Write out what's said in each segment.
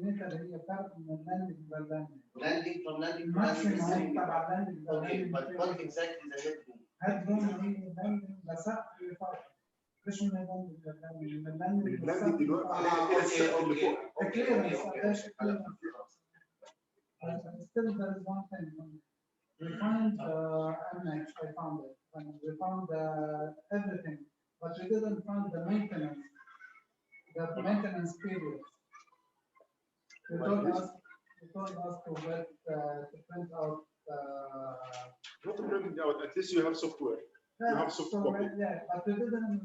meter هي فرق من اللاندنج لللاندنج. Landing from landing to maximum landing. تبع landing Okay, but what exactly is the headroom? headroom هي landing لسقف فرق. مش من اللاندنج لللاندنج، من اللاندنج اللاندنج دلوقتي still there is one thing. We find MH, I found it. And we found everything, but we didn't find the maintenance period. They told us to print out. Not printing out. At least you have software. You have soft copy. Yeah, but we didn't.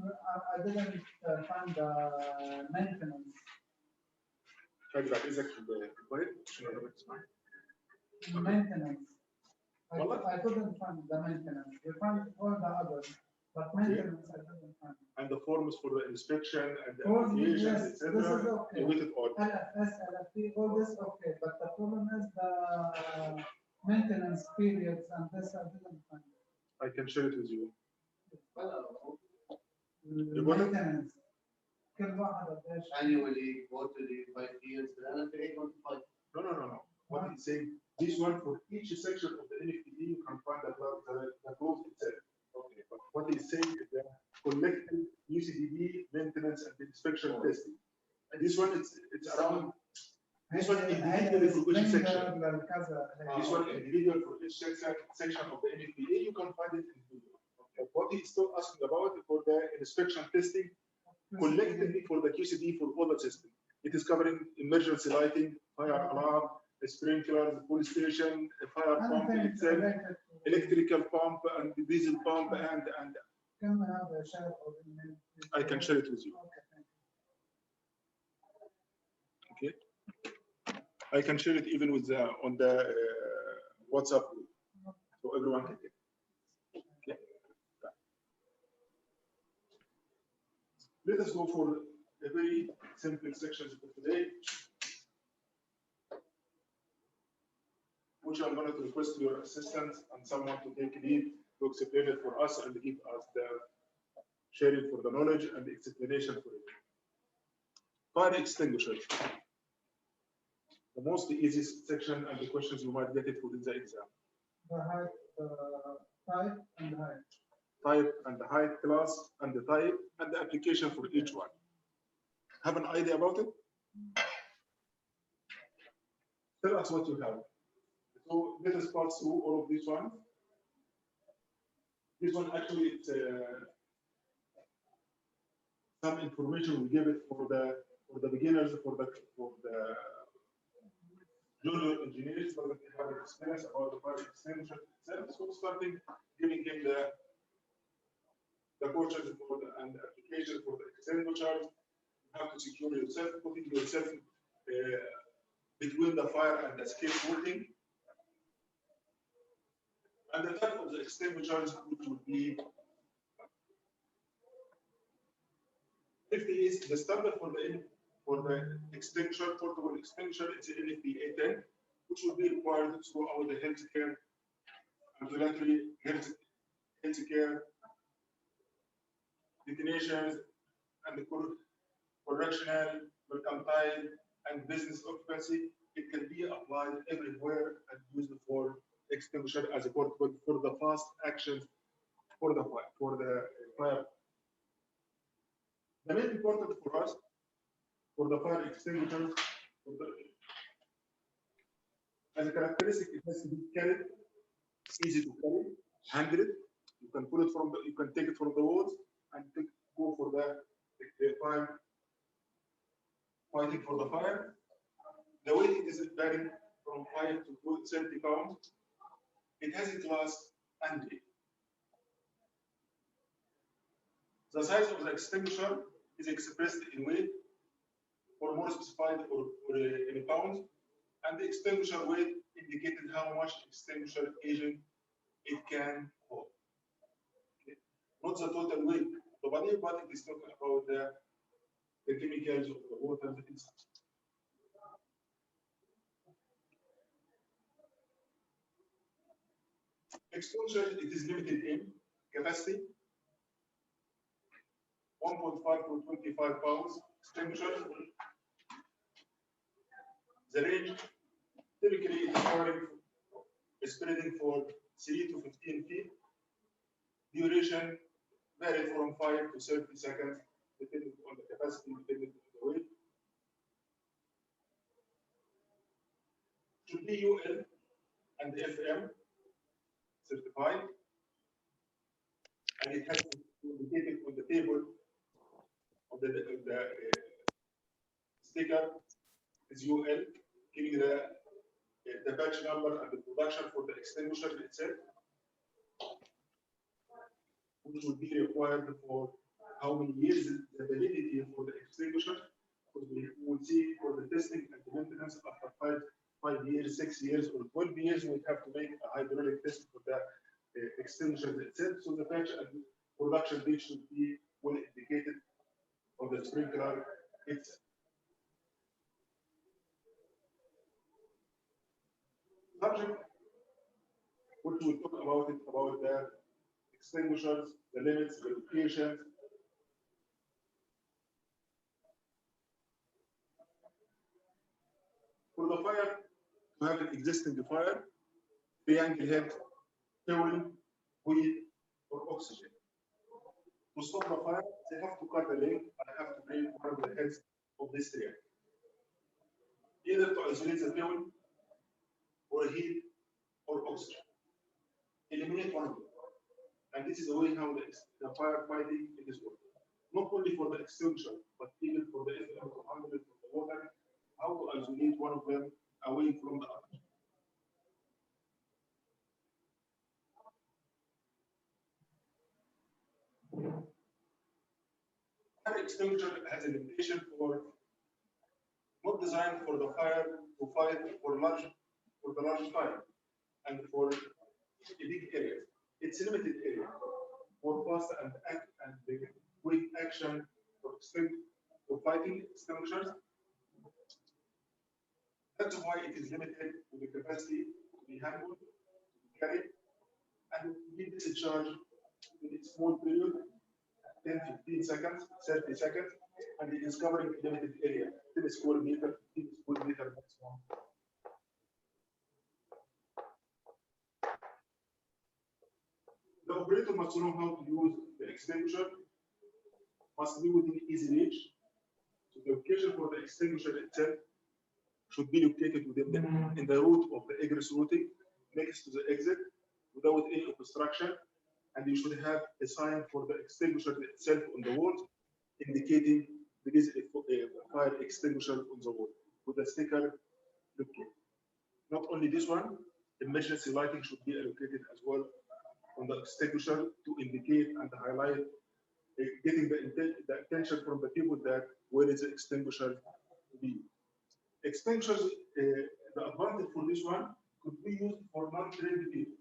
I didn't find the maintenance. Maintenance. I couldn't find the maintenance. We found all the others, but maintenance I didn't find. And the forms for the inspection and the applications, yes, etc. This is okay. You get it all. LFS, LFP, all this okay, but the problem is the maintenance periods, and this I didn't find. I can share it with you. Maintenance. كل واحد قديش؟ Annually, quarterly, 5 years. No. What he's saying, this one for each section of the NFPD, you can find the clause itself. Okay, but what he's saying is the collective UCDD maintenance and inspection testing. And this one, it's around. This one individually for each section. This one individual for each section of the NFPD, you can find it individual. Okay. What he's still asking about for the inspection testing, collectively for the QCD for all the system. It is covering emergency lighting, fire alarm, sprinklers, police station, fire pump itself, electrical pump, and diesel pump, and. Can we have a share of I can share it with you. Okay. I can share it even with on the WhatsApp group, so everyone can get it. Okay. Let us go for a very simple section for today, which I'm going to request your assistant and someone to take lead to explain it for us and give us the sharing for the knowledge and the explanation for it. Fire extinguishers. The most easiest section and the questions you might get it within the exam. the height, type and the height. Type and the height class and the type and the application for each one. Have an idea about it? Tell us what you have. So let us pass through all of these ones. This one actually it's some information we give it for the beginners, for the junior engineers, so that they have experience about the fire extinguisher itself. So starting giving him the courses for and the application for the extinguishers, how to secure yourself, putting yourself between the fire and the skateboarding. And the type of the extinguishers, which would be, if there is the standard for the extinguisher, portable extinguisher, it's an NFPA 10, which would be required throughout the healthcare, ambulatory healthcare, detinations, and the correctional, mercantile, and business occupancy. It can be applied everywhere and used for extinguisher as a portable for the fast actions for the fire. The main important for us for the fire extinguisher, as a characteristic, it has to be carried, easy to carry, handle it. You can pull it from the, you can take it from the walls and go for the fire, fighting for the fire. The weight is varying from 5 to 70 pounds. It has a class and grade. The size of the extinguisher is expressed in weight, or more specified or in pounds, and the extinguisher weight indicated how much extinguisher agent it can hold. Okay. Not the total weight of the body, but it is talking about the chemicals of the water inside. Extinguisher, it is limited in capacity, 1.5 to 25 pounds extinguisher. The range typically is spreading for 3 to 15 feet. Duration varies from 5 to 30 seconds, depending on the capacity, depending on the weight. Should be UL and FM certified, and it has to be indicated on the table of the sticker is UL, giving the batch number and the production for the extinguisher itself, which would be required for how many years the validity for the extinguisher, because we will see for the testing and the maintenance after 5 years, 6 years, or 12 years, we have to make a hydraulic test for the extinguisher itself. So the batch and production date should be well indicated on the sprinkler itself. Subject, which we'll talk about it, about the extinguishers, the limits, the locations. For the fire, to have an existing fire, triangle head, fuel, wheat, or oxygen. To stop the fire, they have to cut the link and have to bring one of the heads of this triangle. Either to isolate the fuel, or heat, or oxygen. Eliminate one of them. And this is the way how the firefighting is working. Not only for the extinguisher, but even for the FM to handle it from the water, how to isolate one of them away from the other. Fire extinguisher has a limitation for not designed for the fire to fight for the large fire and for a big area. It's a limited area for fast and quick action for fighting extinguishers. That's why it is limited to the capacity to be handled, to be carried, and be discharged in a small period, 10, 15 seconds, 30 seconds, and it is covering a limited area, 10 square meter, 15 square meter maximum. The operator must know how to use the extinguisher, must be within easy reach. So the location for the extinguisher itself should be located within in the route of the egress routing, next to the exit, without any obstruction. And you should have a sign for the extinguisher itself on the wall, indicating there is a fire extinguisher on the wall with a sticker located. Not only this one, emergency lighting should be allocated as well on the extinguisher to indicate and highlight, getting the attention from the people that where is the extinguisher to be. Extinguishers, the advantage for this one could be used for non-trained people,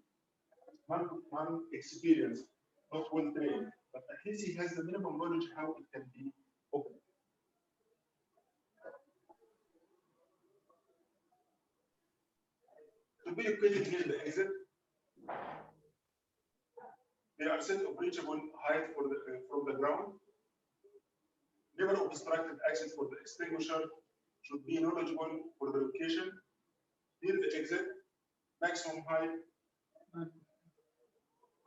non-experienced, not well trained, but at least he has the minimum knowledge how it can be opened. To be located near the exit, there are set of reachable height for from the ground. Never obstructed access for the extinguisher should be knowledgeable for the location. Near the exit, maximum height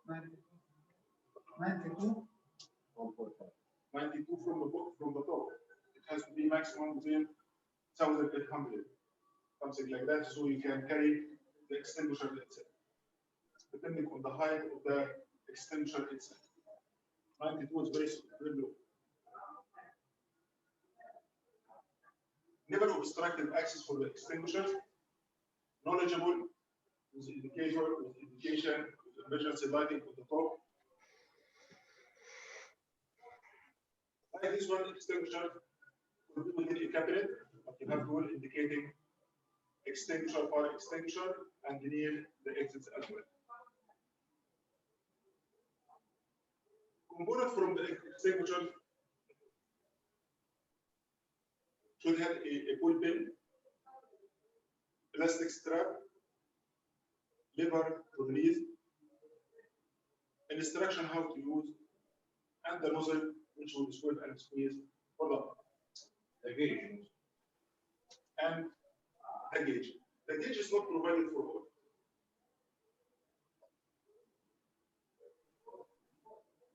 92. 92 from the top. It has to be maximum within 1,800, something like that, so you can carry the extinguisher itself, depending on the height of the extinguisher itself. 92 is very low. Never obstructed access for the extinguisher. Knowledgeable with indicator, with indication, with emergency lighting on the top. Like this one, extinguisher could be within a cabinet, but you have rule indicating extinguisher, fire extinguisher, and near the exits as well. Component from the extinguisher should have a pull pin, elastic strap, lever to release, instruction how to use, and the nozzle which will squirt and squeeze for the gauge. And provided for all.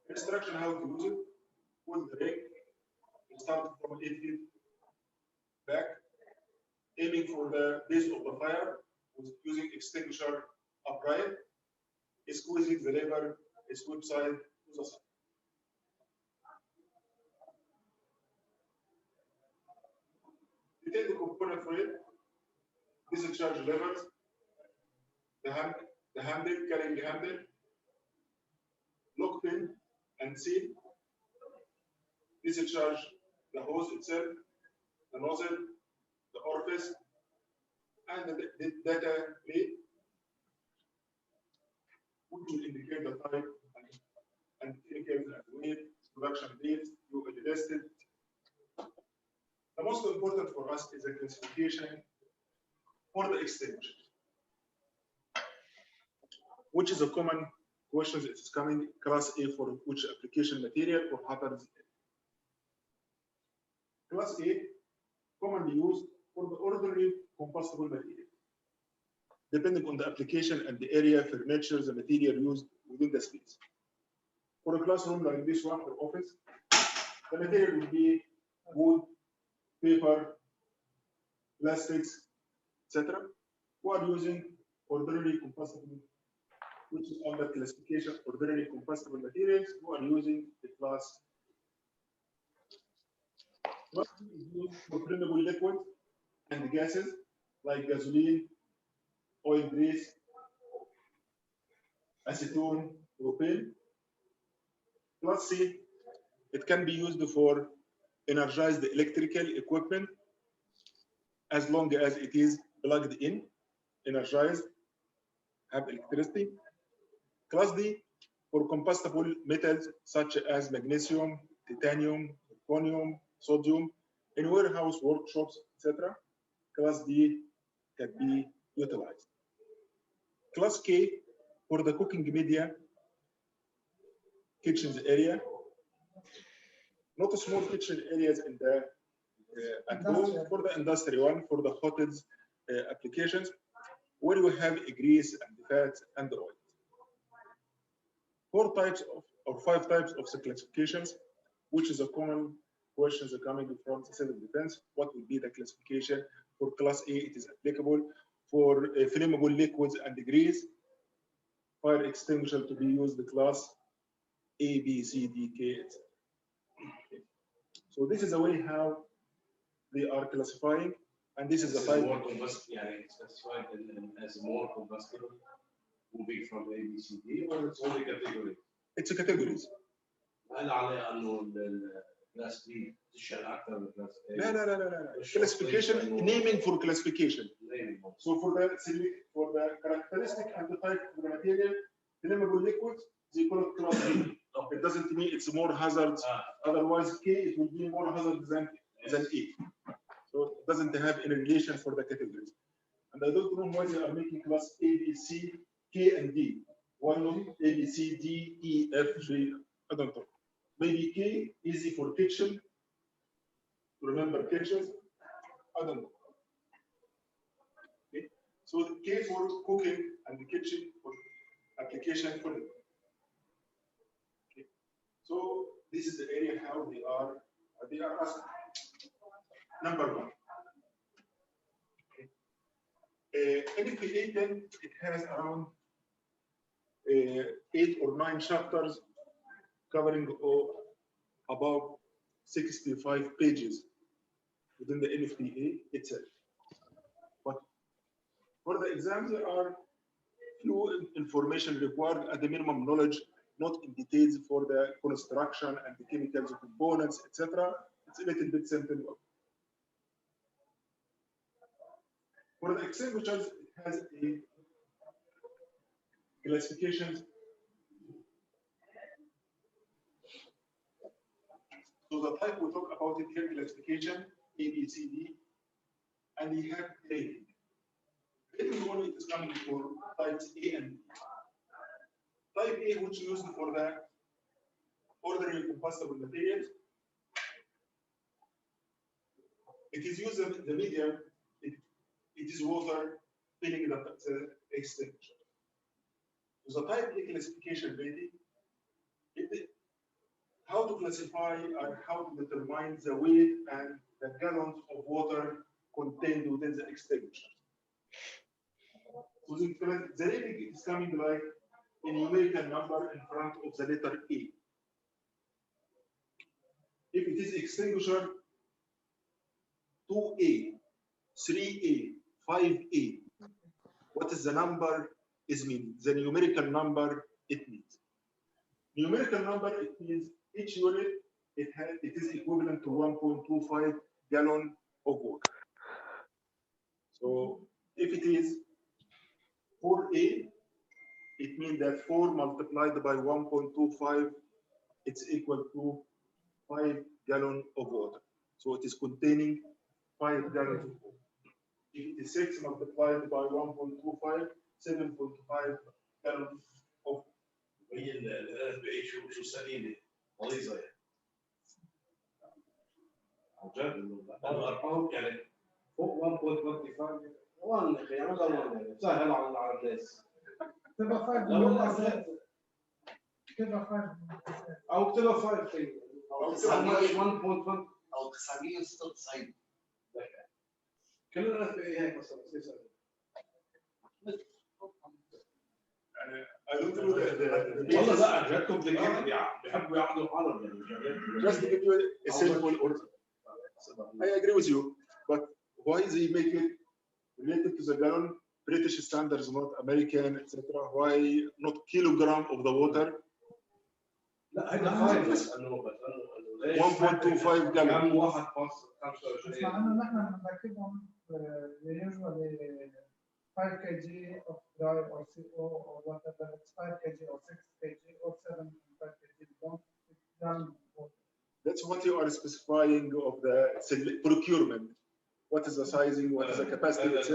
Instruction how to use it. Pull the ring. Start from 8 feet back. Aiming for the base of the fire with using extinguisher upright. Squeezing the lever, sweep side to the side. Detail the component for it. Discharge levers, the handle, carrying the handle, lock pin and seal. Discharge the hose itself, the nozzle, the orifice, and the data plate, which will indicate the type and chemicals and weight, production dates, you listed. The most important for us is the classification for the extinguisher, which is a common question. It is coming class A for which application material or hazards. Class A commonly used for the ordinary combustible material. Depending on the application and the area, furniture, the material used within the space. For a classroom like this one or office, the material will be wood, paper, plastics, etc. We are using ordinary combustible, which is under classification ordinary combustible materials. We are using the class. Class is used for flammable liquids and gases like gasoline, oil grease, acetone, propane. Class C, it can be used for energized electrical equipment as long as it is plugged in, energized, have electricity. Class D, for combustible metals such as magnesium, titanium, zirconium, sodium, in warehouse, workshops, etc. Class D can be utilized. Class K, for the cooking media, kitchens area, not small kitchen areas in the at home, for the industry one, for the hotels applications, where you have grease and fats and oil. 4 types of or 5 types of classifications, which is a common questions coming from the civil defense. What will be the classification for class A? It is applicable for flammable liquids and grease. Fire extinguisher to be used the class A, B, C, D, K, etc. Okay. So this is the way how they are classifying, and this is the type. More combustible, it's specified as more combustible, moving from A, B, C, D, or it's only category? It's a categories. هل عليه انه الكلاس دي تشتغل اكثر من كلاس A؟ لا. Classification, naming for classification. So for the characteristic and the type of the material, flammable liquids, they call it class B. It doesn't mean it's more hazards. Otherwise, K it will be more hazard than A. So it doesn't have any relation for the categories. And I don't know why they are making class A, B, C, K, and D. Why not A, B, C, D, E, F, G? I don't know. Maybe K, easy for kitchen. Remember kitchens? I don't know. Okay. So the K for cooking and the kitchen for application for it. Okay. So this is the area how they are asked. Number 1. NFPA 10, it has around 8 or 9 chapters covering about 65 pages within the NFPA itself. But for the exams, there are few information required at the minimum knowledge, not in details for the construction and the chemicals, components, etc. It's a little bit simple. For the extinguishers, it has a classifications. So the type we talk about it here, classification, A, B, C, D, and we have rating. Rating only is coming for types A and B. Type A, which is used for the ordinary combustible materials, it is used in the medium. It is water, filling the extinguisher. So the type A classification rating, how to classify and how to determine the weight and the gallons of water contained within the extinguisher. So the rating is coming like a numerical number in front of the letter A. If it is extinguisher 2A, 3A, 5A, what is the number is mean? The numerical number it means. Numerical number it means each unit it is equivalent to 1.25 gallon of water. So if it is 4A, it means that 4 multiplied by 1.25, it's equal to 5 gallon of water. So it is containing 5 gallons of water. If it is 6 multiplied by 1.25, 7.5 gallons of water. هي الألف بإيه شو سليمة غليظة يعني. عجب أنا أرقام يعني فوق 1.25 وان يعني مثلا سهل على الناس. تبقى 5 لو الأساس تبقى 5 أو تبقى 5 أو 1.1 أو 996. كل الألف بإيه هيك مثلا I don't know والله لا جد complicated بيحبوا يعملوا حرب يعني. Just to give you a simple or I agree with you, but why they make it related to the gallon? British standards, not American, etc. Why not kilogram of the water? لا هيدا فاين بس انه 1.25 جالون. كم واحد فاصل 25 مع انه نحن بنركبهم usually 5 kg of dry or CO or whatever, it's 5 kg or 6 kg or 7 5 kg. Don't done. That's what you are specifying of the procurement. What is the sizing, what is the capacity, etc.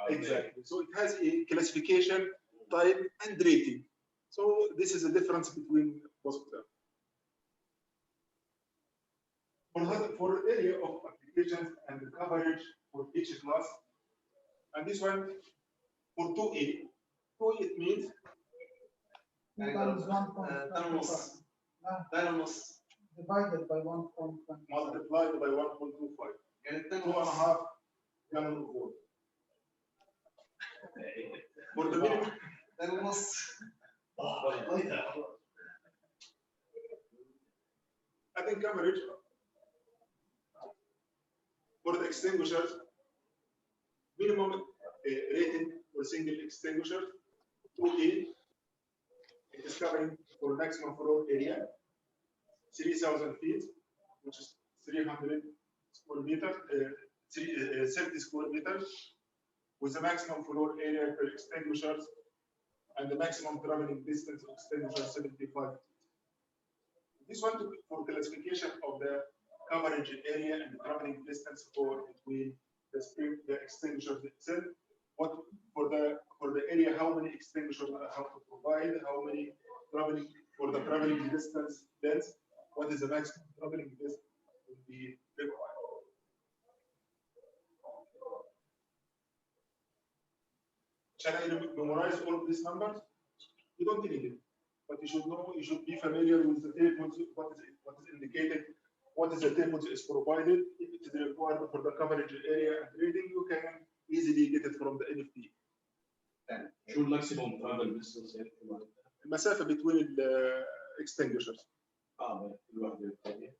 Exactly. So it has a classification, type, and rating. So this is a difference between both of them. For area of applications and the coverage for each class, and this one for 2A, 2A it means divided by 1.25. multiplied by 1.25. يعني 2.5 gallon of water. For the minimum, I think coverage for the extinguishers, minimum rating for single extinguisher 2A, it is covering for maximum floor area 3,000 feet, which is 300 square meters, 30 square meters, with the maximum floor area per extinguishers and the maximum traveling distance of extinguisher 75 feet. This one for classification of the coverage area and the traveling distance for between the extinguishers itself. What for the area, how many extinguishers I have to provide, how many traveling for the traveling distance length, what is the maximum traveling distance will be required. Shall I memorize all of these numbers? You don't need it, but you should know, you should be familiar with the tables, what is indicated, what is the tables is provided. If it is required for the coverage area and rating, you can easily get it from the NFT. شو الماكسيموم ترافل ديستنس المسافة between the extinguishers. كل واحدة الثانية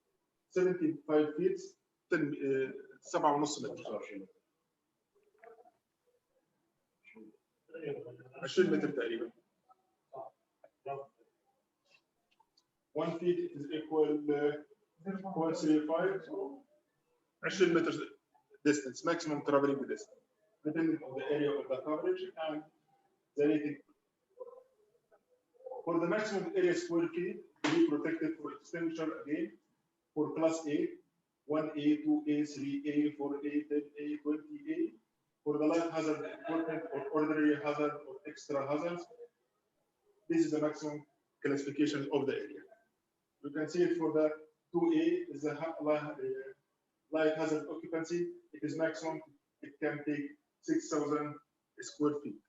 75 feet 7.5 متر 20 متر تقريبا. 1 feet is equal 0.35, 20 meters distance, maximum traveling distance, depending on the area of the coverage and the rating. For the maximum area square feet to be protected for extinguisher again, for class A, 1A, 2A, 3A, 4A, 10A, 20A, for the life hazard equipment or ordinary hazard or extra hazards, this is the maximum classification of the area. You can see it for the 2A is the life hazard occupancy. It is maximum. It can take 6,000 square feet.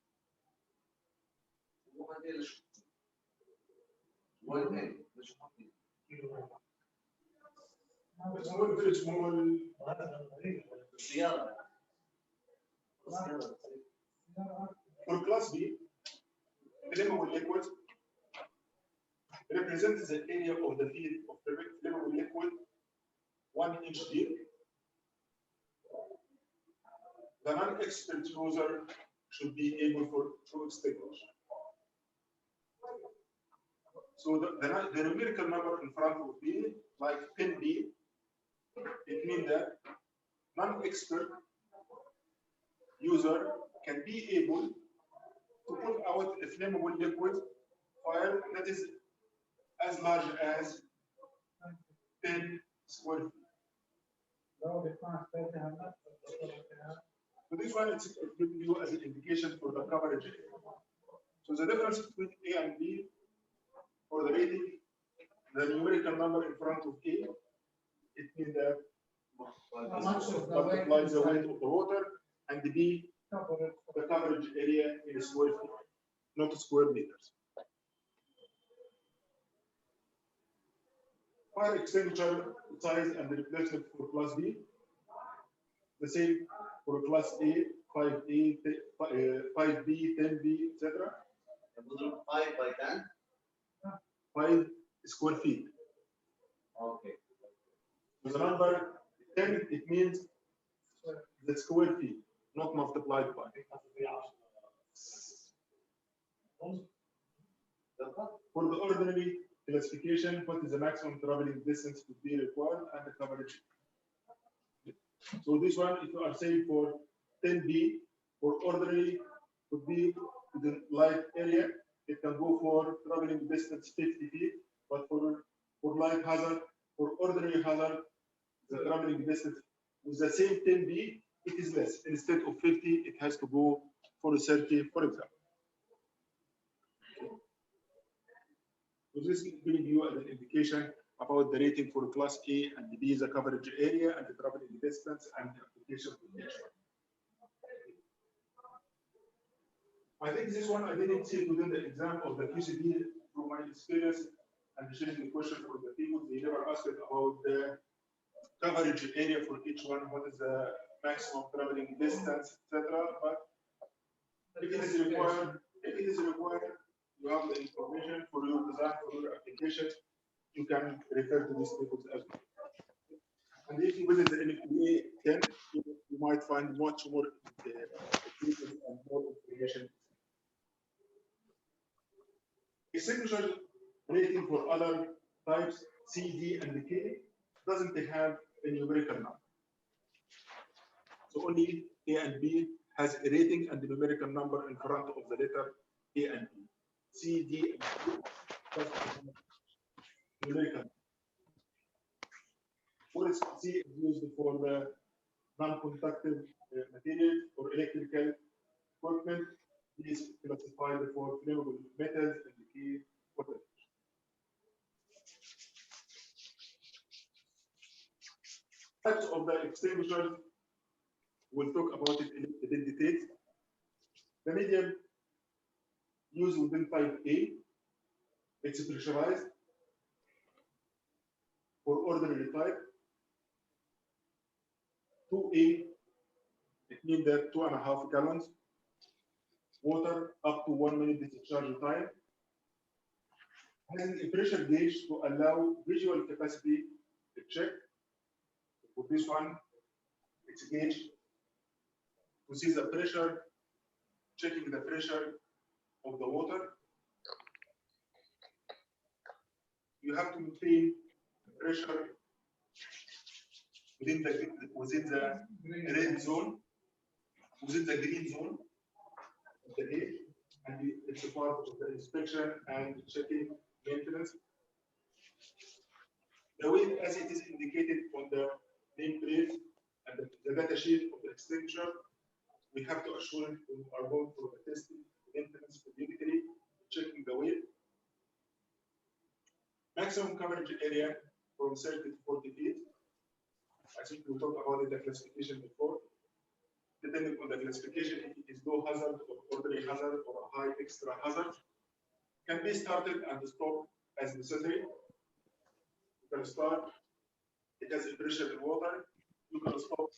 Small, very small. For class B, flammable liquid represents the area of the field of the flammable liquid 1 inch deep. The non-expert user should be able to extinguish. So the numerical number in front would be like 10B. It means that non-expert user can be able to put out a flammable liquid fire that is as large as 10 square feet. So this one is giving you as an indication for the coverage area. So the difference between A and B for the rating, the numerical number in front of A, it means that multiplies the weight of the water, and the B, the coverage area in square feet, not square meters. Fire extinguisher size and replacement for class B. The same for class A, 5A, 5B, 10B, etc. 5 by 10. 5 square feet. Okay. The number 10, it means the square feet, not multiplied by. For the ordinary classification, what is the maximum traveling distance to be required and the coverage? So this one, if you are saying for 10B, for ordinary, would be the light area, it can go for traveling distance 50 feet, but for light hazard, for ordinary hazard, the traveling distance with the same 10B, it is less. Instead of 50, it has to go for 30, for example. So this is giving you an indication about the rating for class A and B, the coverage area and the traveling distance and the application potential. I think this one I didn't see within the exam of the QCDD from my experience and sharing the question for the people. They never asked about the coverage area for each one, what is the maximum traveling distance, etc. But if it is required, you have the information for your design, for your application, you can refer to these tables as well. And if you visit the NFPA 10, you might find much more and more information. Extinguisher rating for other types, C, D, and K, doesn't have a numerical number. So only A and B has a rating and the numerical number in front of the letter A and B. C, D, and E, numerical. For C is used for the non-conductive material or electrical equipment. These classified for flammable metals and the key water. Types of the extinguishers, we'll talk about it in detail. The medium used within type A, it's pressurized for ordinary type. 2A, it means that 2.5 gallons. Water up to 1 minute discharge time. Has a pressure gauge to allow visual capacity check. For this one, it's a gauge to see the pressure, checking the pressure of the water. You have to maintain the pressure within the red zone, within the green zone of the gauge, and it's a part of the inspection and checking maintenance. The weight, as it is indicated on the nameplate and the data sheet of the extinguisher, we have to assure we are going for the testing, maintenance periodically, checking the weight. Maximum coverage area from 30 to 40 feet. I think we talked about it, the classification before. The depending on the classification, if it is low hazard or ordinary hazard or a high extra hazard, can be started and stopped as necessary. You can start, it has a pressure in water, you can stop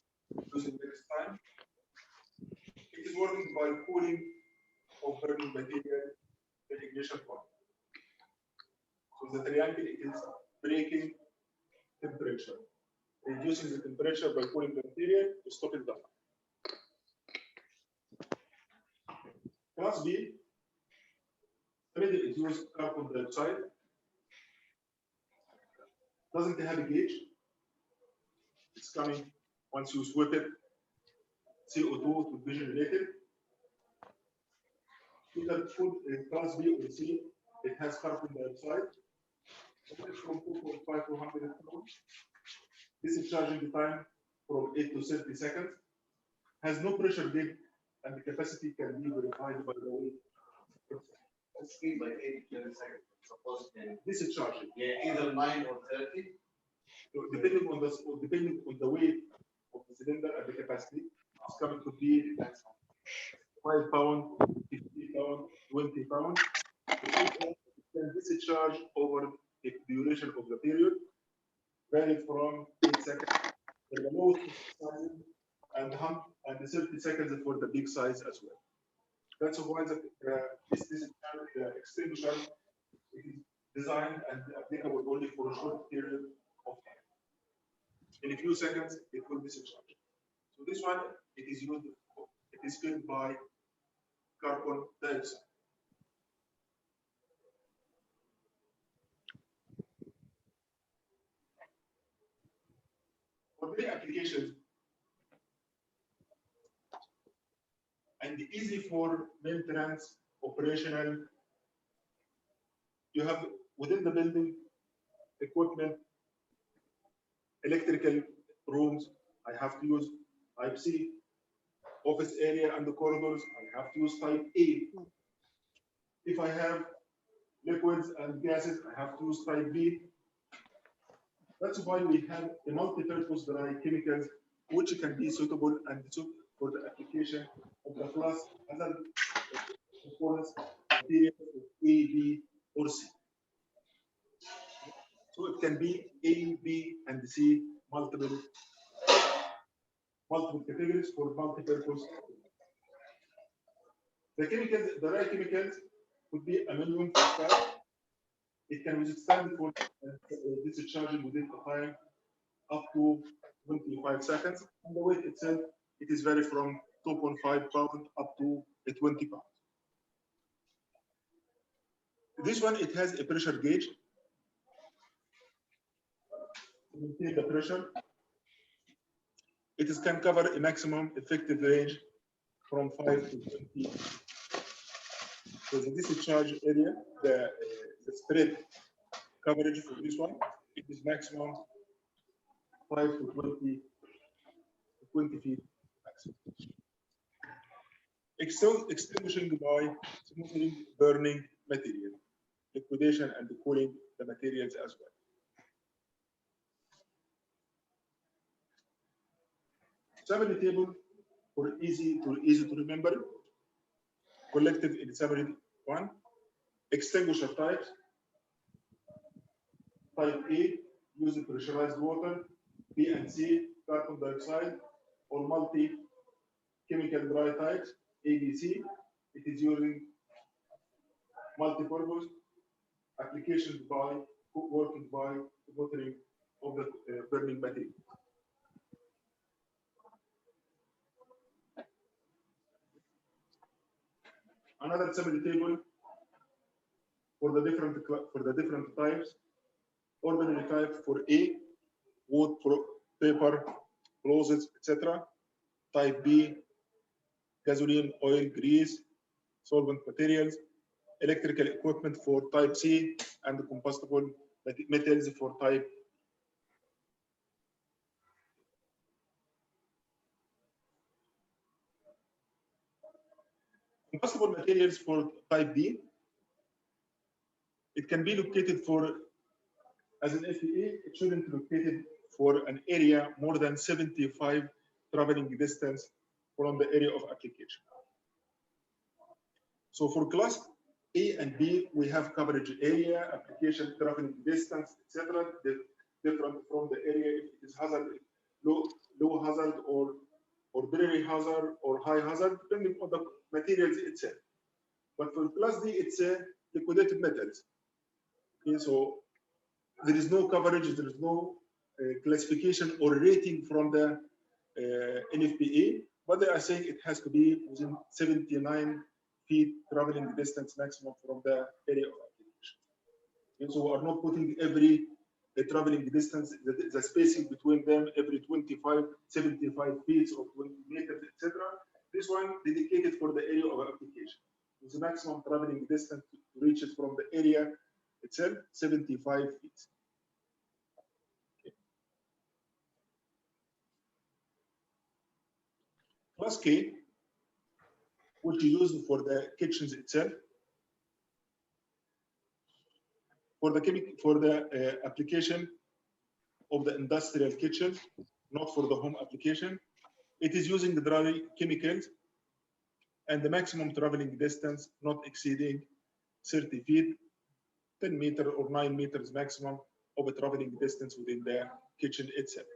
using next time. It is working by cooling of burning material, the ignition point. So the triangle, it is breaking temperature, reducing the temperature by cooling the material to stop it down. Class B, already it uses carbon dioxide, doesn't have a gauge. It's coming once you sweep it, CO2 to be generated. Either food class B or C, it has carbon dioxide. From 2.5 to 100 pounds. This is charging time from 8 to 30 seconds. Has no pressure gauge, and the capacity can be verified by the weight. Let's see by 8 to 30 seconds. Suppose This is charging. yeah, either 9 or 30. So depending on the weight of the cylinder and the capacity, it's coming to be 5 pounds, 50 pounds, 20 pounds. Then this is charged over the duration of the period, varying from 8 seconds for the lowest size and the 30 seconds for the big size as well. That's why the extinguisher is designed and applicable only for a short period of time. In a few seconds, it will discharge. So this one, it is used, it is filled by carbon dioxide. For many applications, and easy for maintenance, operational, you have within the building equipment, electrical rooms, I have to use type C. Office area and the corridors, I have to use type A. If I have liquids and gases, I have to use type B. That's why we have a multi-purpose dry chemicals, which can be suitable and for the application of the class other components, materials of A, B, or C. So it can be A, B, and C, multiple categories for multi-purpose. The chemicals, the dry chemicals would be ammonium phosphate. It can withstand for discharging within a time up to 25 seconds. And the weight itself, it is vary from 2.5 pounds up to 20 pounds. This one, it has a pressure gauge to maintain the pressure. It can cover a maximum effective range from 5 to 20. So the discharge area, the spread coverage for this one, it is maximum 5 to 20 feet maximum. Extinguishing by smoothing burning material, liquidation and cooling the materials as well. Summary table for easy to remember. Collected in summary 1. Extinguisher types. Type A, use pressurized water. B and C, carbon dioxide, or multi-chemical dry types, ABC. It is using multi-purpose applications by working by watering of the burning material. Another summary table for the different types. Ordinary type for A, wood, paper, clothes, etc. Type B, gasoline, oil, grease, solvent materials. Electrical equipment for type C, and combustible metals for type. Combustible materials for type B. It can be located for, as an FEA, it shouldn't be located for an area more than 75 traveling distance from the area of application. So for class A and B, we have coverage area, application traveling distance, etc. Different from the area if it is hazard, low hazard, or very hazard or high hazard, depending on the materials itself. But for class D, it's liquidated metals. Okay, so there is no coverage, there is no classification or rating from the NFPA, but they are saying it has to be within 79 feet traveling distance maximum from the area of application. Okay, so we are not putting every traveling distance, the spacing between them every 25, 75 feet or 20 meters, etc. This one dedicated for the area of application. With the maximum traveling distance reaches from the area itself 75 feet. Okay. Class K, which is used for the kitchens itself, for the application of the industrial kitchen, not for the home application. It is using the dry chemicals and the maximum traveling distance not exceeding 30 feet, 10 meters or 9 meters maximum of a traveling distance within the kitchen itself.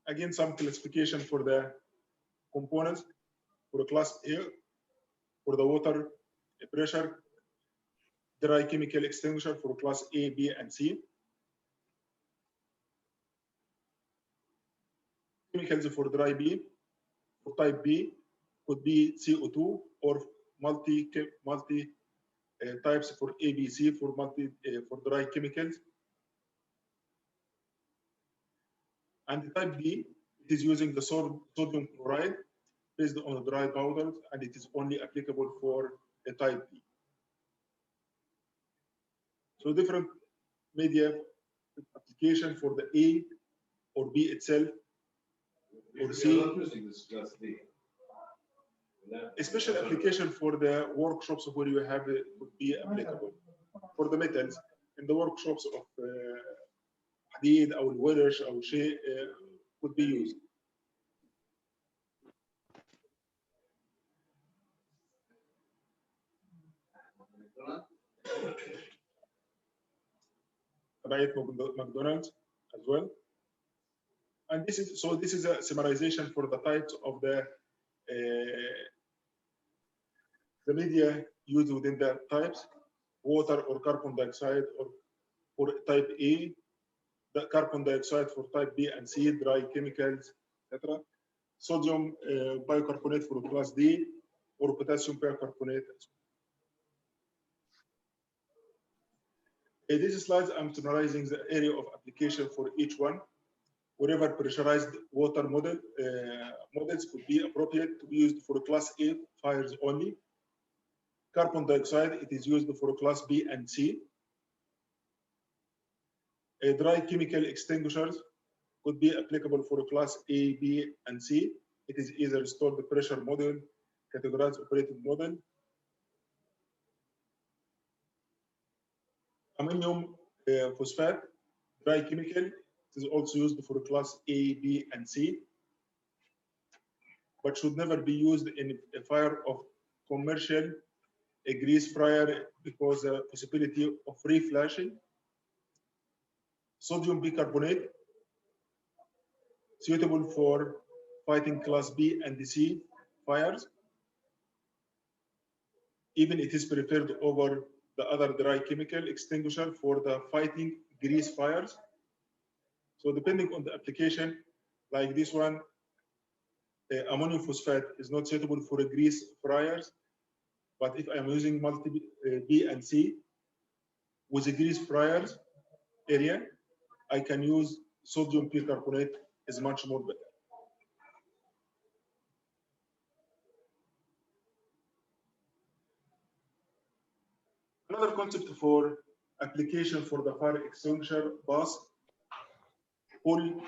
Again, some classification for the components for class A, for the water pressure, dry chemical extinguisher for class A, B, and C. Chemicals for dry B, for type B, could be CO2 or multi types for ABC for for dry chemicals. And type B, it is using the sodium chloride based on the dry powders, and it is only applicable for a type B. So different media application for the A or B itself or C. We are not using this class D. A special application for the workshops where you have it would be applicable. For the metals, in the workshops of حديد أو الورش أو شيء could be used. Right, McDonald's as well. And this is a summarization for the types of the media used within the types: water or carbon dioxide, or for type A, the carbon dioxide for type B and C, dry chemicals, etc. Sodium bicarbonate for class D, or potassium bicarbonate. In these slides, I'm summarizing the area of application for each one. Wherever pressurized water models could be appropriate to be used for class A fires only. Carbon dioxide, it is used for class B and C. Dry chemical extinguishers could be applicable for class A, B, and C. It is either stored pressure model, categorized operating model. Ammonium phosphate, dry chemical, it is also used for class A, B, and C, but should never be used in a fire of commercial grease fryer because the possibility of reflashing. Sodium bicarbonate, suitable for fighting class B and C fires. Even it is preferred over the other dry chemical extinguisher for the fighting grease fires. So depending on the application, like this one, ammonium phosphate is not suitable for grease fryers. But if I'm using multi B and C with a grease fryers area, I can use sodium bicarbonate, is much more better. Another concept for application for the fire extinguisher: pass, pull,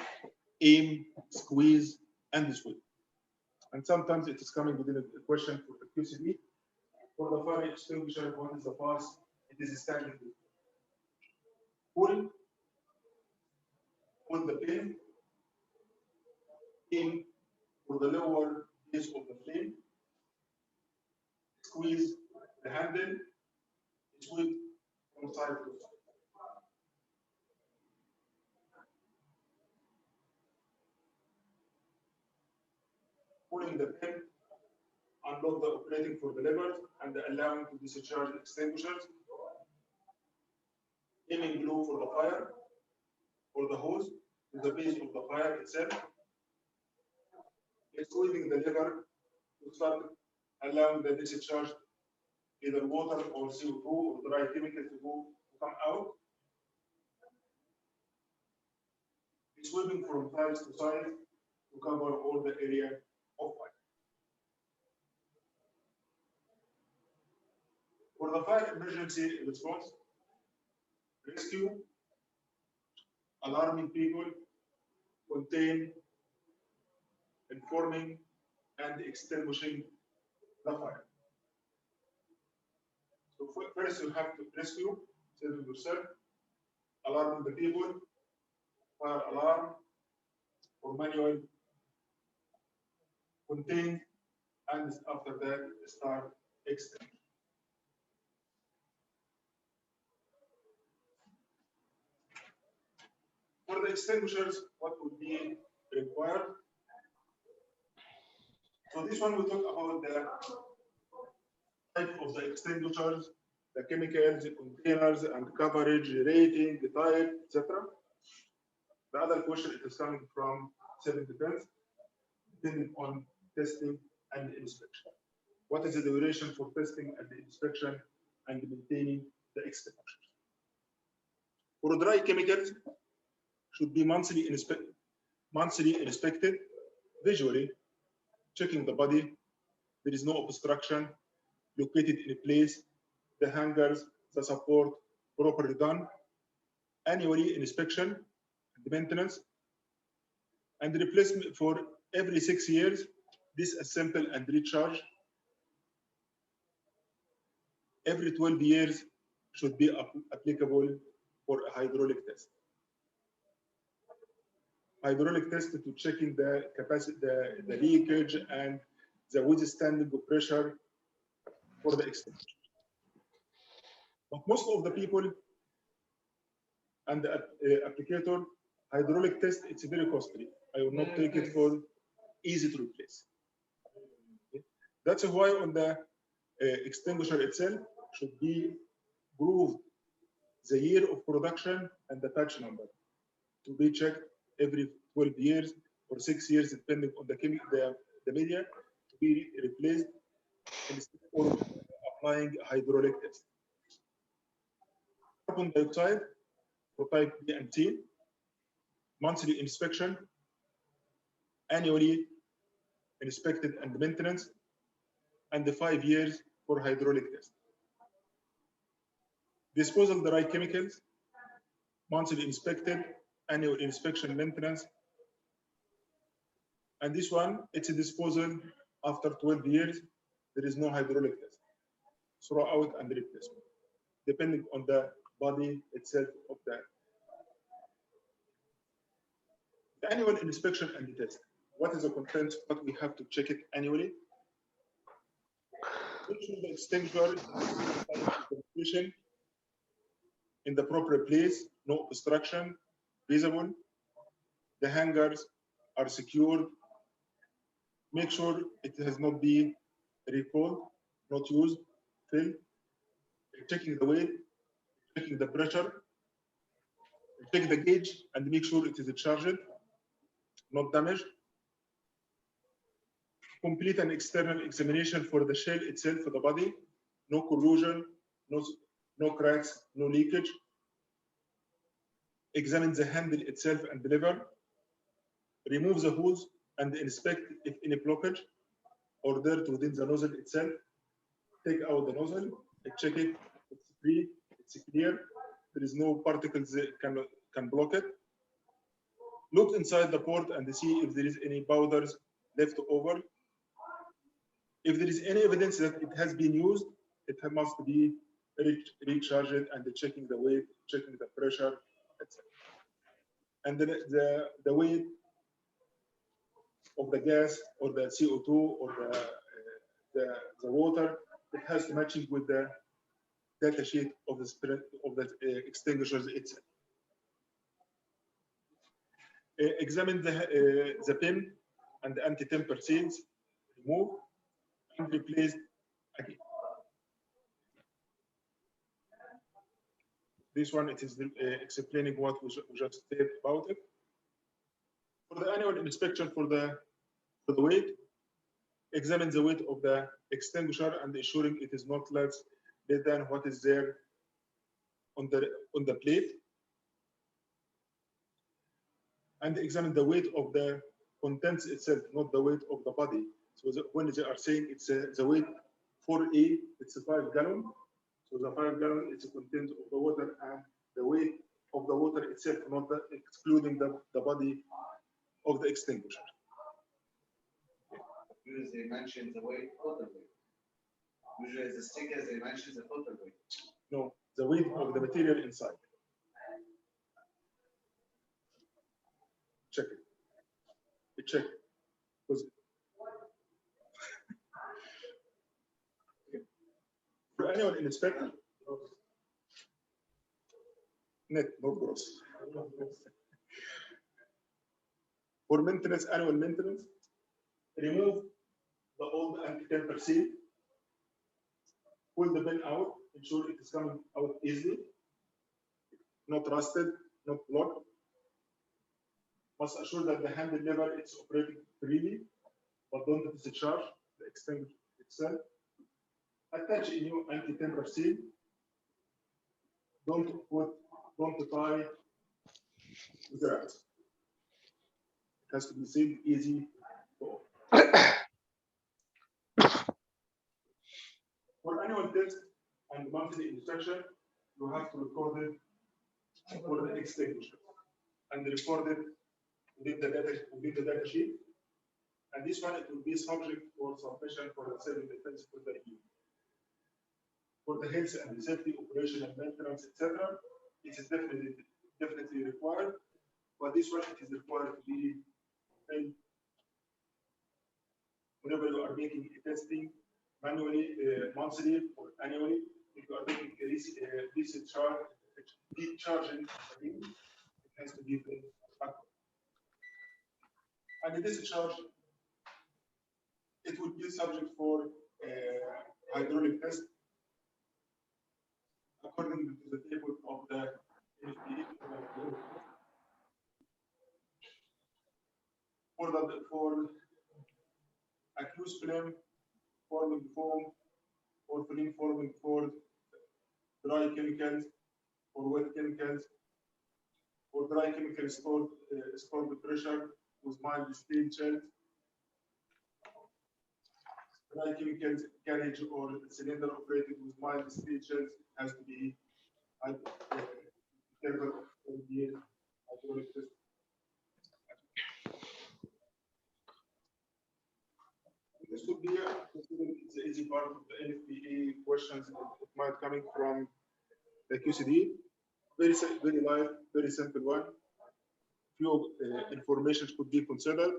aim, squeeze, and swing. And sometimes it is coming within a question for the QCD. For the fire extinguisher, what is the pass? It is standing with pull on the pin in for the lower base of the flame, squeeze the handle, squeeze from side to side. Pulling the pin, unlock the operating for the levers and allowing to discharge extinguishers. Aiming glue for the fire or the hose to the base of the fire itself. Squeezing the lever to start allowing the discharge, either water or CO2 or dry chemical to come out. Sweeping from sides to sides to cover all the area of fire. For the fire emergency response, rescue, alarming people, contain, informing, and extinguishing the fire. So first you have to rescue, saving yourself, alarming the people, fire alarm, or manual, contain, and after that start extinguishing. For the extinguishers, what would be required? So this one we talk about the type of the extinguishers, the chemicals, the containers, and coverage, rating, the type, etc. The other question it is coming from 7 depends, depending on testing and inspection. What is the duration for testing and inspection and maintaining the extinguishers? For dry chemicals, should be monthly inspected visually, checking the body. There is no obstruction, located in place, the hangers, the support properly done. Annually inspection and maintenance, and replacement for every 6 years. Disassemble and recharge. Every 12 years should be applicable for a hydraulic test. Hydraulic test to checking the capacity, the leakage, and the withstanding of pressure for the extinguisher. But most of the people and the applicator, hydraulic test, it's very costly. I will not take it for easy to replace. Okay. That's why on the extinguisher itself should be proved the year of production and the batch number to be checked every 12 years or 6 years, depending on the media, to be replaced instead of applying a hydraulic test. Carbon dioxide for type B and C, monthly inspection, annually inspected and maintenance, and the 5 years for hydraulic test. Disposal dry chemicals, monthly inspected, annual inspection, maintenance, and this one, it's a disposal after 12 years. There is no hydraulic test. Throw out and replacement, depending on the body itself of the annual inspection and the test. What is the content? What we have to check it annually? Make sure the extinguisher is in the proper place, no obstruction visible. The hangers are secured. Make sure it has not been recalled, not used, filled. Checking the weight, checking the pressure, check the gauge, and make sure it is charged, not damaged. Complete an external examination for the shell itself, for the body, no corrosion, no cracks, no leakage. Examine the handle itself and the lever. Remove the hose and inspect if any blockage or dirt within the nozzle itself. Take out the nozzle, check it, it's free, it's clear. There is no particles that can block it. Look inside the port and see if there is any powders left over. If there is any evidence that it has been used, it must be recharged and checking the weight, checking the pressure, etc. And then the weight of the gas or the CO2 or the water, it has to match with the data sheet of the extinguishers itself. Examine the pin and the anti-temper seals, remove and replace again. This one, it is explaining what we just said about it. For the annual inspection for the weight, examine the weight of the extinguisher and ensuring it is not less than what is there on the plate. And examine the weight of the contents itself, not the weight of the body. So when they are saying it's the weight for A, it's a 5 gallon. So the 5 gallon is the content of the water and the weight of the water itself, not excluding the body of the extinguisher. Usually they mention the weight, total weight. Usually the stickers, they mention the total weight. No, the weight of the material inside. Check it. Check it. For annual inspection, net, not gross. For maintenance, annual maintenance, remove the old anti-temper seal, pull the bin out, ensure it is coming out easily, not rusted, not blocked. Must assure that the handle lever is operating freely, but don't discharge the extinguisher itself. Attach a new anti-temper seal. Don't tie with the rats. It has to be sealed easy to open. For annual test and monthly inspection, you have to record it for the extinguisher and record it within the data sheet. And this one, it will be subject for submission for the civil defense for the EU. For the health and safety, operation and maintenance, etc., it is definitely required. But this one, it is required to be done whenever you are making a testing manually, monthly or annually. If you are making a discharging, it has to be done. And the discharge, it would be subject for hydraulic test according to the table of the UPDA. For aqueous film forming foam, or film forming for dry chemicals, or wet chemicals, or dry chemicals stored pressure with mild steel shells. Dry chemicals carriage or cylinder operated with mild steel shells has to be interval of 10 years hydraulic test. This would be it's the easy part of the NFPA questions. It might coming from the QCD. Very light, very simple one. Few information could be considered,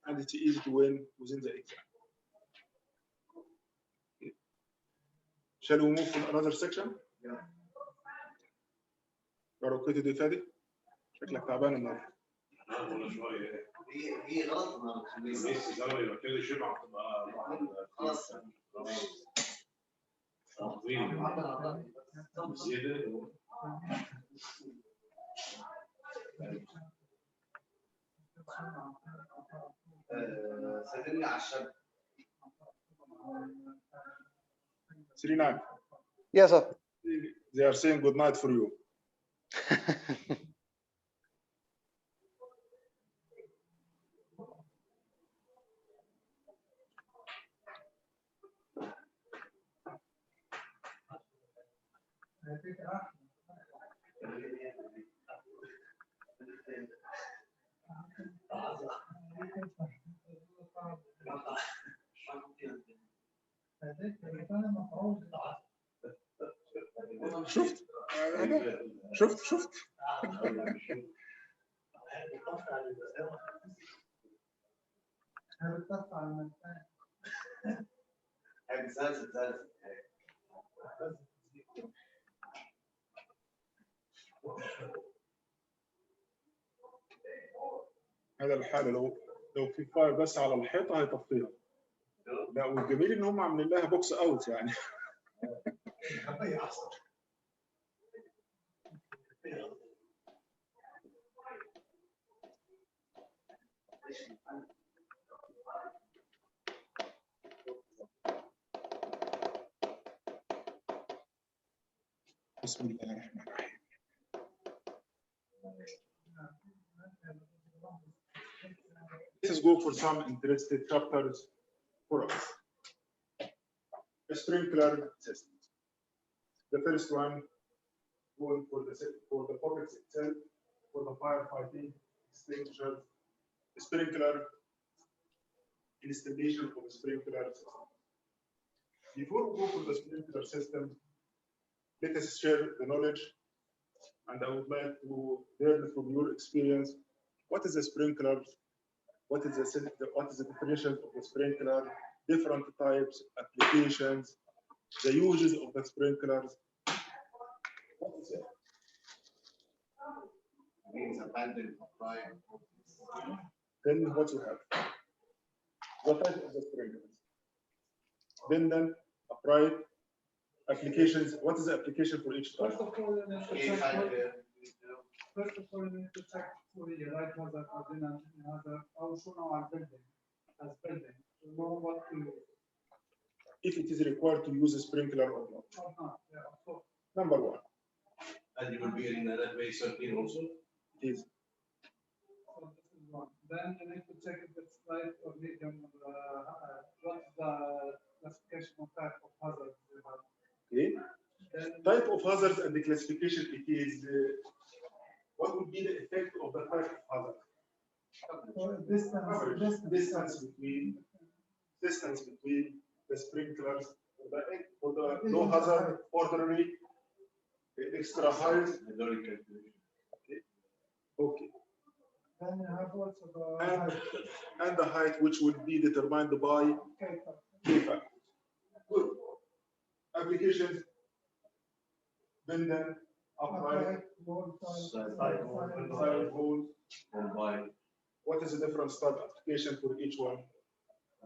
and it's easy to win within the exam. Okay. Shall we move to another section? Yeah. Are okay to do Fadi? شكلك تعبان النهارده. هي غلط النهارده. خلاص. سلمني على الشبكة. Srinan. Yes, sir. They are saying good night for you. شفت شفت هذا الحالة لو في فاير بس على الحيطة هيطفيها. لا والجميل ان هم عاملين لها بوكس اوت يعني. بسم الله الرحمن الرحيم. Let's go for some interesting chapters for us. Sprinkler systems. The first one going for the topics itself, for the firefighting, extinguishers, sprinkler, installation of a sprinkler system. Before we go for the sprinkler system, let us share the knowledge, and I would like to learn from your experience. What is a sprinkler? What is the definition of the sprinkler? Different types, applications, the uses of the sprinklers. What is it? Means abandon, apply. Then what you have? What type of the sprinklers? Abandon, apply, applications. What is the application for each type? First of all, you need to check for the right hazard or the hazard. Also, now our building, as building, to know what to use. If it is required to use a sprinkler or not. Yeah, of course. Number one. And you will be in that way 13 also? It is. So this is one. Then you need to check if it's light or medium. What's the classification of type of hazard you have. Okay. Then Type of hazard and the classification, it is what would be the effect of the type of hazard? Distance between the sprinklers for the low hazard, ordinary, extra high. Okay. Then you have also the And the height, which would be determined by K factors. Good. Applications. Bend upright, side hold. What is the different type application for each one?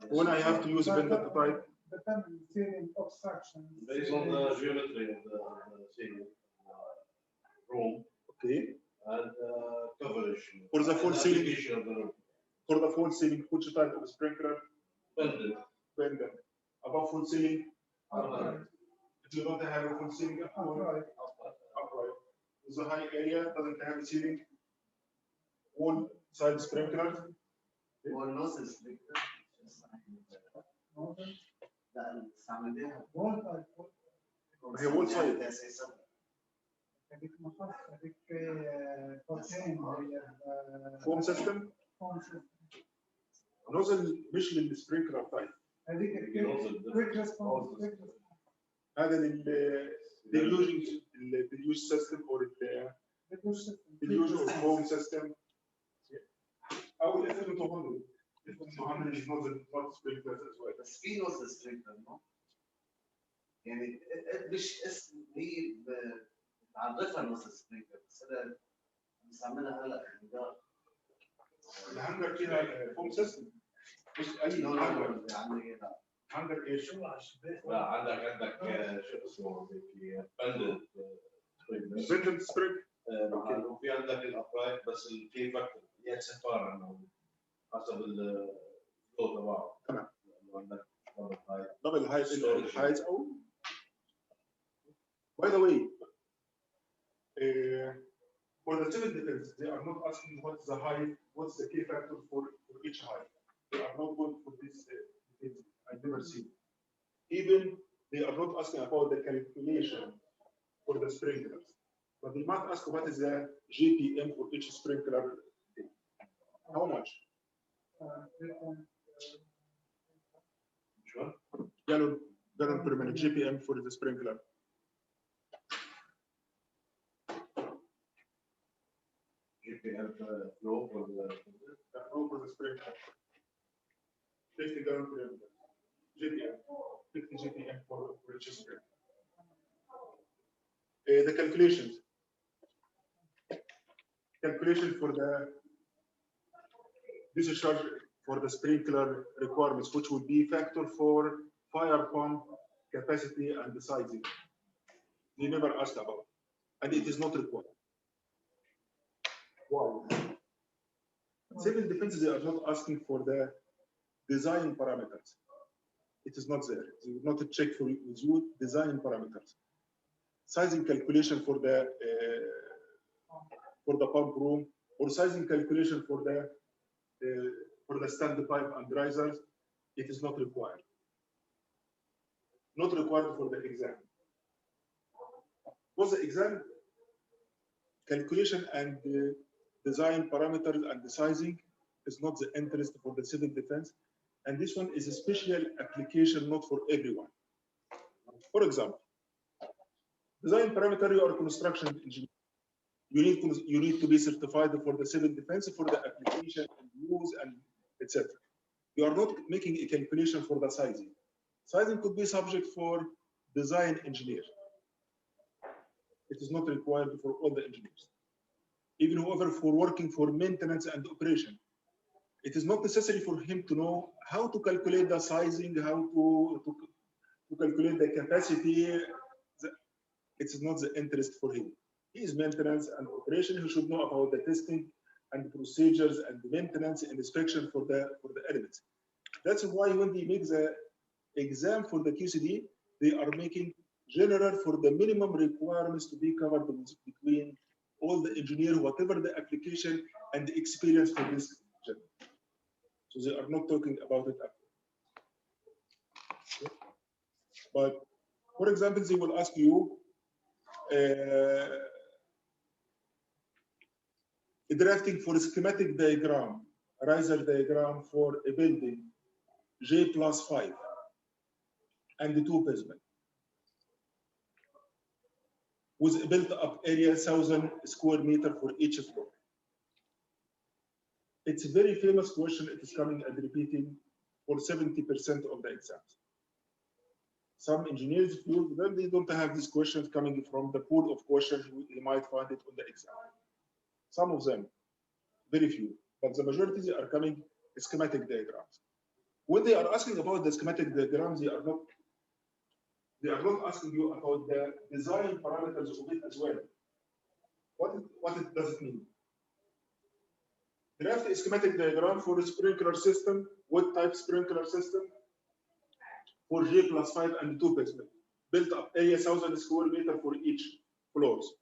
When I have to use bended type. Depending ceiling obstruction. Based on the geometry of the ceiling room. Okay. And coverage. For the full ceiling. Of the room. For the full ceiling, which type of sprinkler? Bended. Above full ceiling. Upright. If you don't have a full ceiling, upright. The high area doesn't have a ceiling. Wall side sprinkler. Wall nozzle sprinkler. هي wall side. Foam system. nozzle مش للسبرينكلر تايب. هذيك quick response. هذا الديليوج سيستم او الديليوج فوم سيستم او الافلم تهندل نوزل نوت سبرينكلرز از ويل. بس في نوزل سبرينكلر نو؟ يعني مش اسم هي بتعرفها نوزل سبرينكلر بس انا بستعملها هلا في الدار. الهانجر فيها فوم سيستم مش اي هانجر. عندي لا هانجر ايش؟ لا عندك شو اسمه بندنت سبرينج. وفي عندك الابرايت بس الكي فاكتور يتسفر انه حسب الفلو تبعه. تمام. عندك دبل هايت او by the way for the civil defense they are not asking what's the height, what's the key factor for each height. They are not going for this I've never seen. Even they are not asking about the calculation for the sprinklers, but they might ask what is the GPM for each sprinkler. How much? شو؟ Gallon. gallon per minute, GPM for the sprinkler. GPM flow for the Flow for the sprinkler. 50 gallon per minute. GPM. 50 GPM for each sprinkler. The calculations. Calculation for the discharge for the sprinkler requirements, which would be factor for fire pump capacity and the sizing. They never asked about, and it is not required. Why? Civil defense, they are not asking for the design parameters. It is not there. They will not check for you design parameters. Sizing calculation for the pump room, or sizing calculation for the stand pipe and risers, it is not required. Not required for the exam. For the exam, calculation and design parameters and the sizing is not the interest for the civil defense, and this one is a special application, not for everyone. For example, design parameter, you are a construction engineer. You need to be certified for the civil defense for the application and use and etc. You are not making a calculation for the sizing. Sizing could be subject for design engineer. It is not required for all the engineers. Even whoever for working for maintenance and operation, it is not necessary for him to know how to calculate the sizing, how to calculate the capacity. It is not the interest for him. He is maintenance and operation. He should know about the testing and procedures and the maintenance and inspection for the elements. That's why when they make the exam for the QCD, they are making general for the minimum requirements to be covered between all the engineer, whatever the application and the experience for this job. So they are not talking about it. But for example, they will ask you drafting for a schematic diagram, riser diagram for a building, J+5 and the 2 basement with a built-up area 1,000 square meter for each floor. It's a very famous question. It is coming and repeating for 70% of the exams. Some engineers feel that they don't have these questions coming from the pool of questions you might find it on the exam. Some of them, very few, but the majority they are coming schematic diagrams. When they are asking about the schematic diagrams, they are not asking you about the design parameters of it as well. What does it mean? Draft a schematic diagram for a sprinkler system, what type sprinkler system for J+5 and 2 basement, built up area 1,000 square meter for each floors.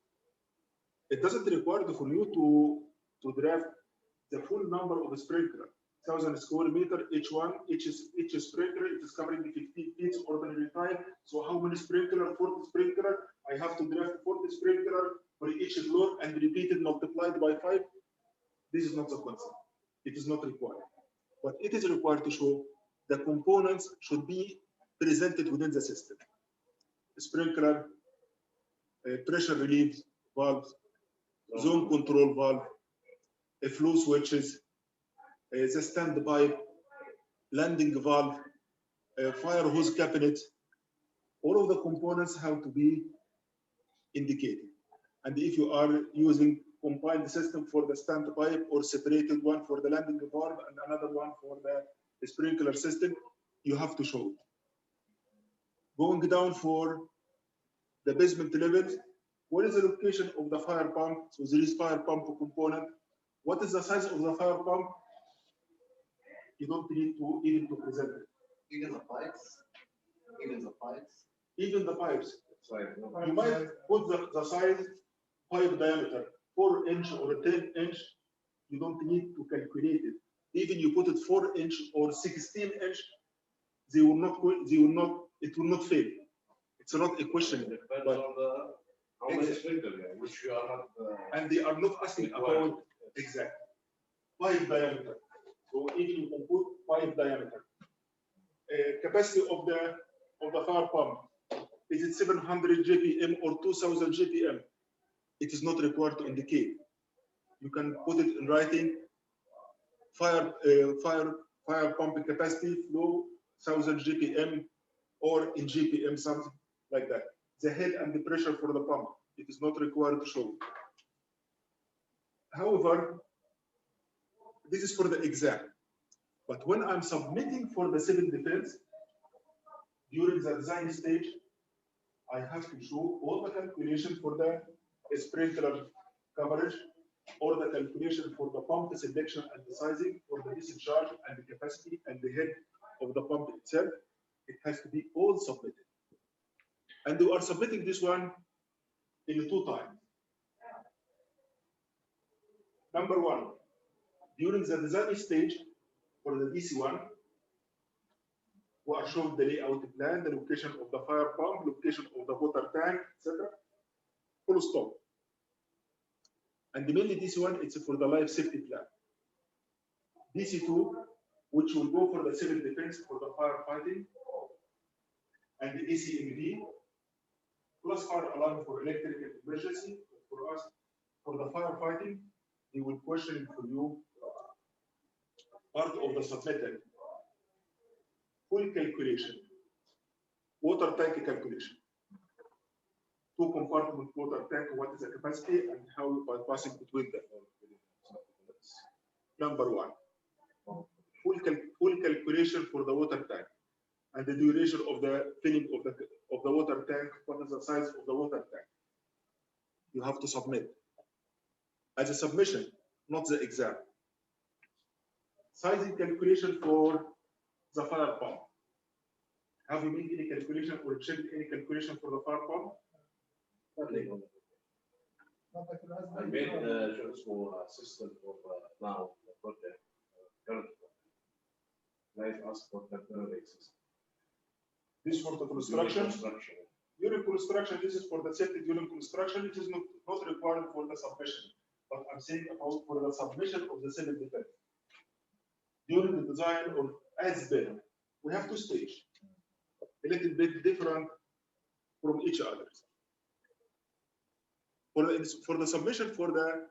It doesn't require for you to draft the full number of a sprinkler. 1,000 square meter, each sprinkler, it is covering the 15 feet ordinary time. So how many sprinkler? 40 sprinkler. I have to draft 40 sprinkler for each floor and repeat it multiplied by 5. This is not the concept. It is not required. But it is required to show the components should be presented within the system. Sprinkler, pressure relief valve, zone control valve, flow switches, the stand pipe, landing valve, fire hose cabinet. All of the components have to be indicated. And if you are using combined system for the stand pipe or separated one for the landing valve and another one for the sprinkler system, you have to show it. Going down for the basement levels, what is the location of the fire pump? So there is fire pump component. What is the size of the fire pump? You don't need to even to present it. Even the pipes? Even the pipes? Even the pipes. Sorry. You might put the size, pipe diameter, 4-inch or 10-inch. You don't need to calculate it. Even you put it 4-inch or 16-inch, it will not fail. It's not a question. But how many sprinklers, which you are not. And they are not asking about exact pipe diameter. So if you can put pipe diameter, capacity of the of the fire pump, is it 700 GPM or 2000 GPM? It is not required to indicate. You can put it in writing, fire pump capacity flow 1000 GPM or in GPM, something like that. The head and the pressure for the pump, it is not required to show. However, this is for the exam. But when I'm submitting for the civil defense, during the design stage, I have to show all the calculation for the sprinkler coverage, or the calculation for the pump selection and the sizing for the discharge and the capacity and the head of the pump itself. It has to be all submitted. And we are submitting this one in 2 times. Number 1, during the design stage for the DC1, we are showing the layout plan, the location of the fire pump, location of the water tank, etc. Full stop. And mainly DC1, it's for the life safety plan. DC2, which will go for the civil defense for the firefighting, and the ACMD, plus fire alarm for electrical emergency. For us, for the firefighting, they will question for you part of the submitted full calculation, water tank calculation. 2 compartment water tank, what is the capacity and how you are passing between them. Number 1, full calculation for the water tank and the duration of the filling of the water tank. What is the size of the water tank? You have to submit as a submission, not the exam. Sizing calculation for the fire pump. Have you made any calculation or checked any calculation for the fire pump? I made a system for now the project current. Life asked for temporary system. This for the construction. During construction, this is for the safety during construction. It is not required for the submission. But I'm saying about for the submission of the civil defense. During the design of as built, we have 2 stages. A little bit different from each other. For the submission for the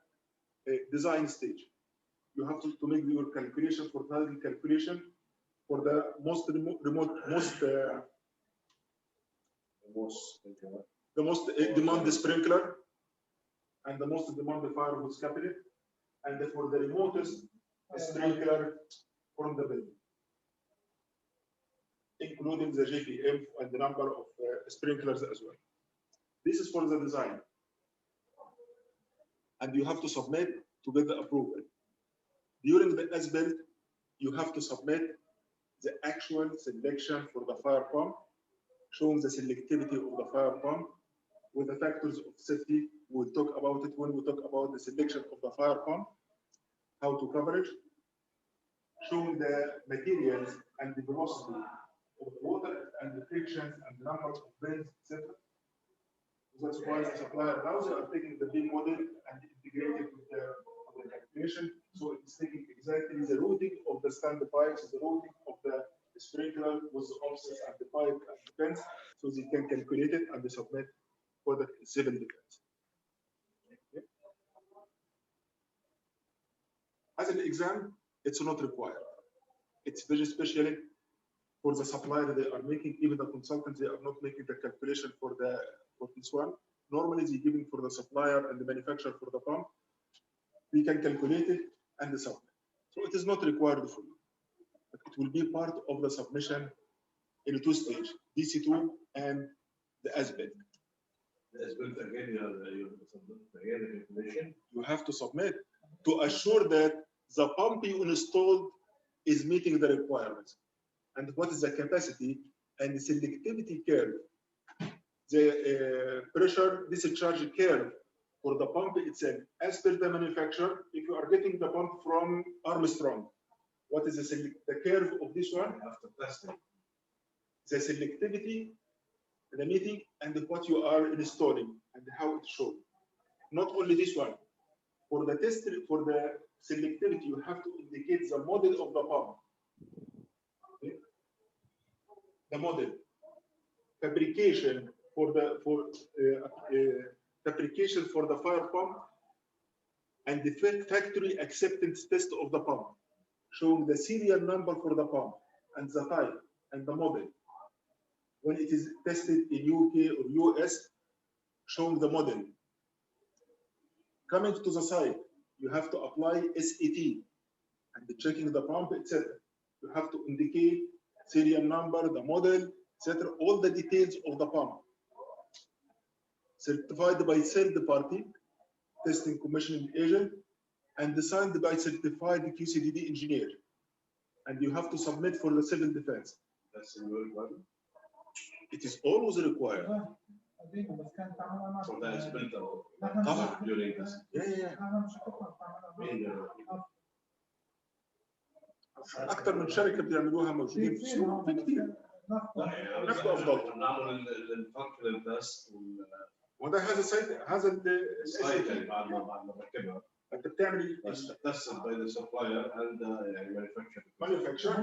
design stage, you have to make your calculation for the calculation for the most demand sprinkler and the most demand fire hose cabinet, and for the remotest sprinkler from the building, including the GPM and the number of sprinklers as well. This is for the design. And you have to submit to get the approval. During the as-built, you have to submit the actual selection for the fire pump, showing the selectivity of the fire pump with the factors of safety. We'll talk about it when we talk about the selection of the fire pump, how to coverage, showing the materials and the velocity of the water and the frictions and the number of bends, etc. That's why the supplier now they are taking the big model and integrating with the calculation. So it's taking exactly the routing of the standard pipes, the routing of the sprinkler with the offsets and the pipe and the fence, so they can calculate it and they submit for the civil defense. Okay. As an exam, it's not required. It's very specially for the supplier they are making, even the consultants, they are not making the calculation for this one. Normally they're giving for the supplier and the manufacturer for the pump. We can calculate it and submit. So it is not required for you. But it will be part of the submission in 2 stages, DC2 and the as-built. The as-built again, the calculation. You have to submit to assure that the pump you installed is meeting the requirements. And what is the capacity and the selectivity curve, the pressure discharge curve for the pump itself, as per the manufacturer. If you are getting the pump from Armstrong, what is the curve of this one? After testing. The selectivity, the meeting, and what you are installing and how it's shown. Not only this one. For the test, for the selectivity, you have to indicate the model of the pump. Okay? The model. fabrication for the fabrication for the fire pump and the factory acceptance test of the pump, showing the serial number for the pump and the type and the model. When it is tested in UK or US, showing the model. Coming to the site, you have to apply SET and checking the pump, etc. You have to indicate serial number, the model, etc. All the details of the pump. Certified by third party, testing commissioning agent, and signed by certified QCDD engineer. And you have to submit for the civil defense. That's a good one. It is always required. For the instrumental طبعا. during this. Yeah. اكثر من شركه بيعملوها موجودين في السوق في كثير. نحن افضل. نعمل الفانكشنال تيست وده هذا سايت هذا والسايكل بعد ما بركبها. انت بتعمل tested by the supplier and يعني manufacturer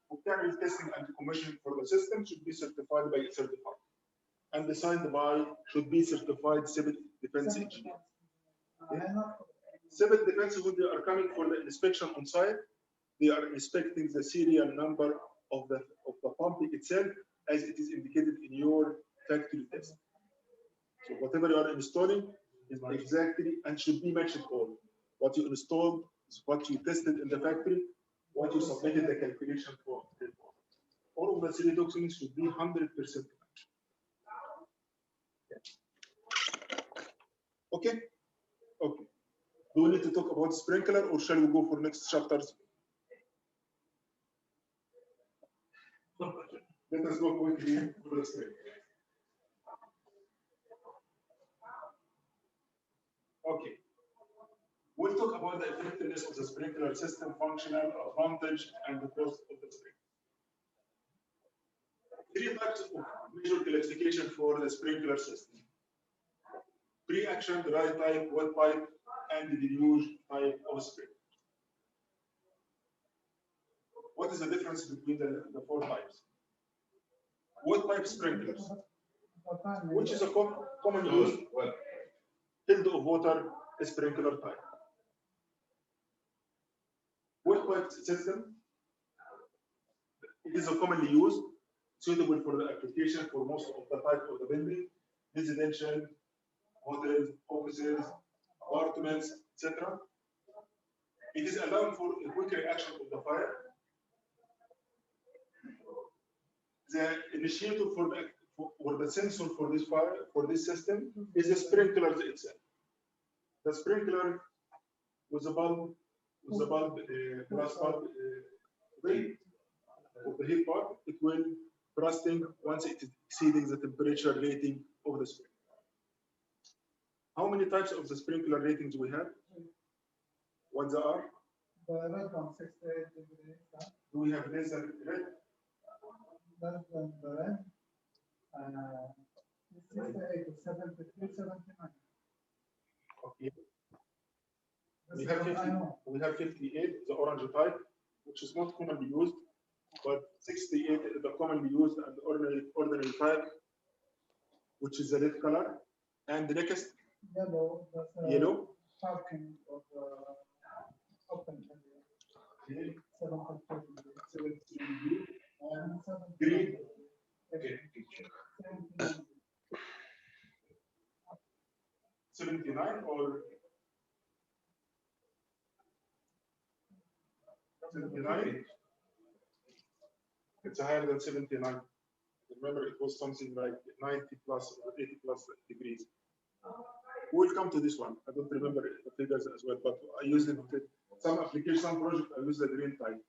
وبتعمل testing and commissioning for the system should be certified by a certified and signed by should be certified civil defense engineer. Civil defense, when they are coming for the inspection on site, they are inspecting the serial number of the pump itself as it is indicated in your factory test. So whatever you are installing is exactly and should be matched all. What you installed is what you tested in the factory, what you submitted the calculation for. All of the three documents should be 100% matched. Okay? Okay. Do we need to talk about sprinkler or shall we go for next chapters? Let us go quickly for the sprinkler. Okay. We'll talk about the effectiveness of the sprinkler system, functional advantage, and the cost of the sprinkler. Three types of major classification for the sprinkler system. Pre-action, dry type, wet pipe, and the deluge type of sprinkler. What is the difference between the four types? Wet pipe sprinklers, which is a common use, filled of water sprinkler type. Wet pipe system, it is a commonly used, suitable for the application for most of the type of the building, residential, hotels, offices, apartments, etc. It is allowed for a quick reaction of the fire. The initiator for the sensor for this fire, for this system, is the sprinkler itself. The sprinkler with a bulb, glass bulb of the heat part, it will bursting once it is exceeding the temperature rating of the sprinkler. How many types of the sprinkler ratings we have? What they are? The red one, 68 degrees. Do we have less than red? Less than the red. 68 to 73, 79. Okay. We have 58, the orange type, which is not commonly used, but 68 is the commonly used and ordinary type, which is the red color. And the next Yellow. yellow. Parking of open area. 73. And Green. Okay. 79 or 79? It's higher than 79. Remember, it was something like 90 plus or 80 plus degrees. We'll come to this one. I don't remember the figures as well, but I used it in some application, some project, I use the green type.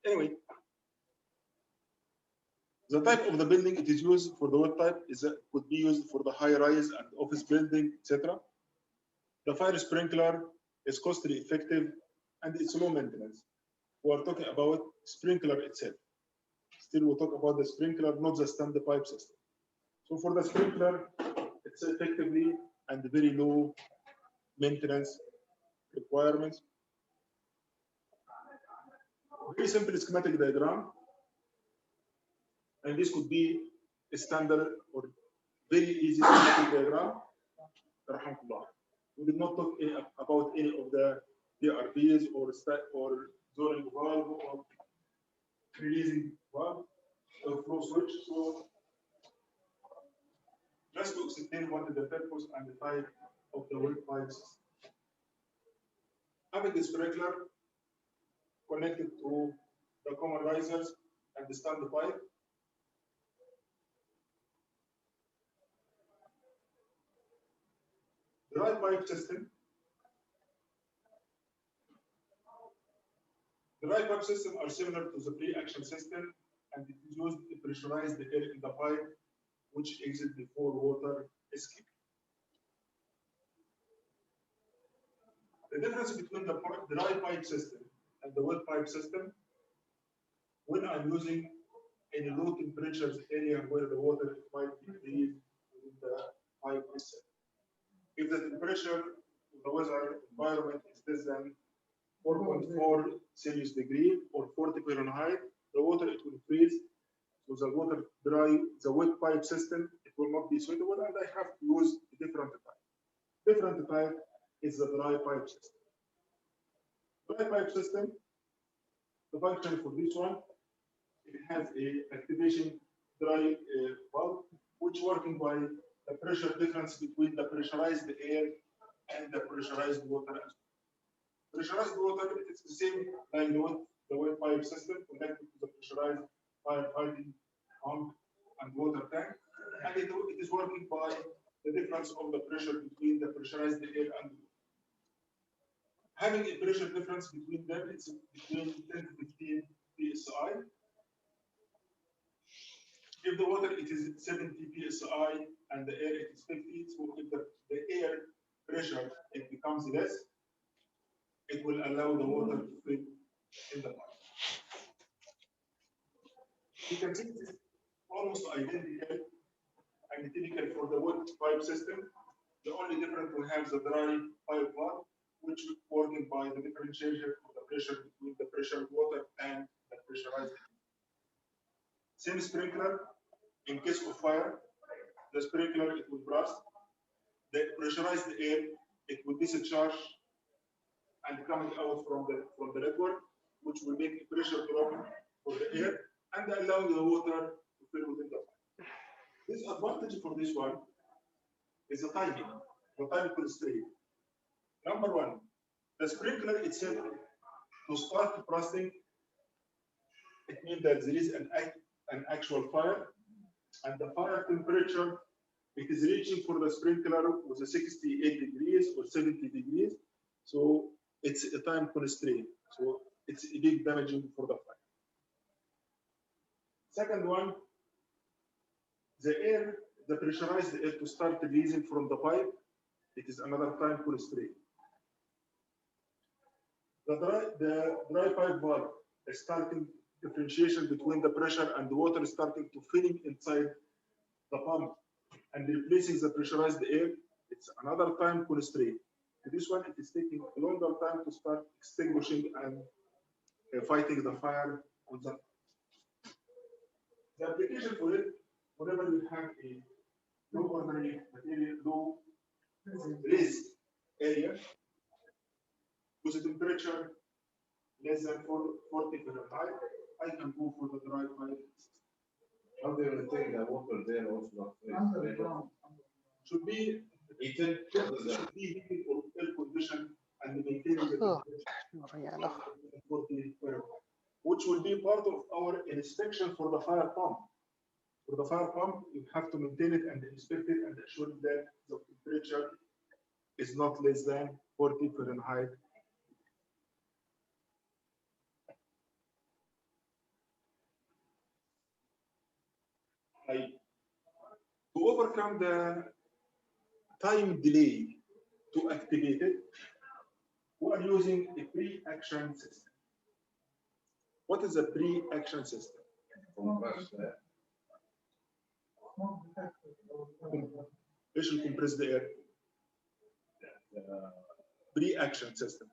Anyway, the type of the building it is used for the wet type could be used for the high rise and office building, etc. The fire sprinkler is costly effective and it's low maintenance. We are talking about sprinkler itself. Still, we'll talk about the sprinkler, not the standpipe system. So for the sprinkler, it's effectively and very low maintenance requirements. Very simple schematic diagram. And this could be a standard or very easy schematic diagram. We did not talk about any of the PRVs or zoning valve or releasing valve or flow switch. So just to explain what is the purpose and the type of the well pipe system. Having a sprinkler connected to the common risers and the standard pipe. The dry pipe system. The dry pipe system are similar to the pre-action system, and it is used to pressurize the air in the pipe, which exits before water escape. The difference between the dry pipe system and the wet pipe system, when I'm using any low temperatures area where the water is 5 degrees within the pipe itself. If the temperature of the weather environment is less than 4.4 Celsius degree or 40 Fahrenheit, the water it will freeze. So the water dry, the wet pipe system, it will not be suitable, and I have to use a different type. Different type is the dry pipe system. Dry pipe system, the function for this one, it has a activation dry valve, which working by the pressure difference between the pressurized air and the pressurized water. Pressurized water, it's the same like the wet pipe system connected to the pressurized firefighting pump and water tank, and it is working by the difference of the pressure between the pressurized air and water. Having a pressure difference between them, it's between 10 to 15 psi. If the water it is 70 psi and the air it is 50, so if the air pressure it becomes less, it will allow the water to fill in the pipe. You can see this is almost identical and typical for the wet pipe system. The only difference we have the dry pipe valve, which is working by the differentiation of the pressure between the pressured water and the pressurized air. Same sprinkler. In case of fire, the sprinkler it will burst. The pressurized air it will discharge and coming out from the network, which will make a pressure drop for the air and allow the water to fill within the pipe. This advantage for this one is the timing, the time constraint. Number one, the sprinkler itself to start bursting, it means that there is an actual fire, and the fire temperature it is reaching for the sprinkler with a 68 degrees or 70 degrees. So it's a time constraint. So it's a big damaging for the fire. Second one, the pressurized air to start releasing from the pipe, it is another time constraint. The dry pipe valve is starting differentiation between the pressure and the water starting to filling inside the pump and replacing the pressurized air, it's another time constraint. This one, it is taking a longer time to start extinguishing and fighting the fire on the. The application for it, whenever you have a low ordinary material, low risk area with a temperature less than 40 Fahrenheit, I can go for the dry pipe system. How do you maintain the water there also? Underground. Should be Heated? should be heated or air conditioned and maintaining the temperature 40 Fahrenheit, which will be part of our inspection for the fire pump. For the fire pump, you have to maintain it and inspect it and ensure that the temperature is not less than 40 Fahrenheit. To overcome the time delay to activate it, we are using a pre-action system. What is a pre-action system? It should compress the air. Pre-action system.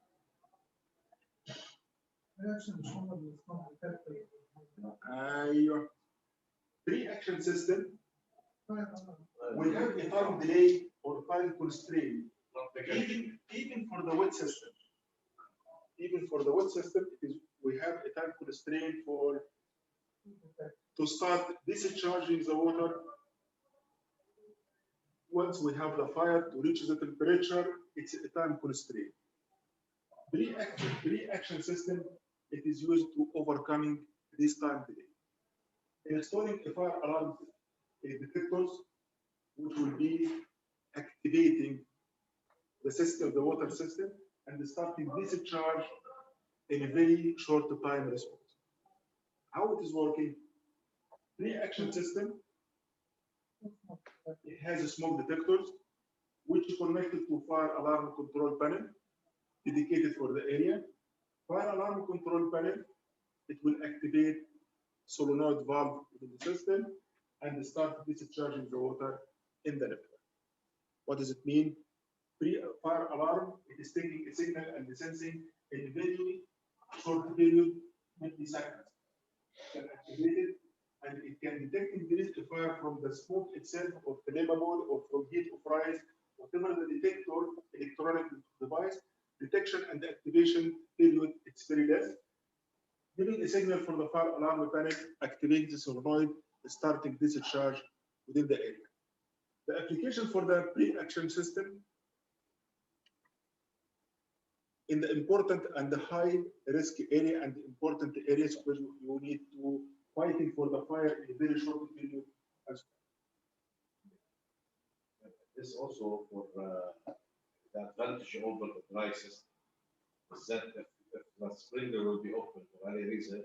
pre-action system, we have a time delay or time constraint. Even for the wet system. Even for the wet system, we have a time constraint for to start discharging the water. Once we have the fire to reach the temperature, it's a time constraint. Pre-action system, it is used to overcoming this time delay. Installing a fire alarm detectors, which will be activating the system, the water system, and starting discharge in a very short time response. How it is working? Pre-action system, it has smoke detectors, which are connected to fire alarm control panel, dedicated for the area. Fire alarm control panel, it will activate solenoid valve within the system and start discharging the water in the river. What does it mean? Pre-fire alarm, it is taking a signal and sensing in a very short period, milliseconds. It can activate it and it can detect if there is a fire from the smoke itself, or flammable, or from heat of rise, whatever the detector, electronic device, detection and activation period, it's very less. Giving a signal from the fire alarm panel, activating the solenoid, starting discharge within the area. The application for the pre-action system in the important and the high risk area and important areas where you need to fighting for the fire in a very short period. This also for the advantage over the dry system is that if the sprinkler will be open for any reason,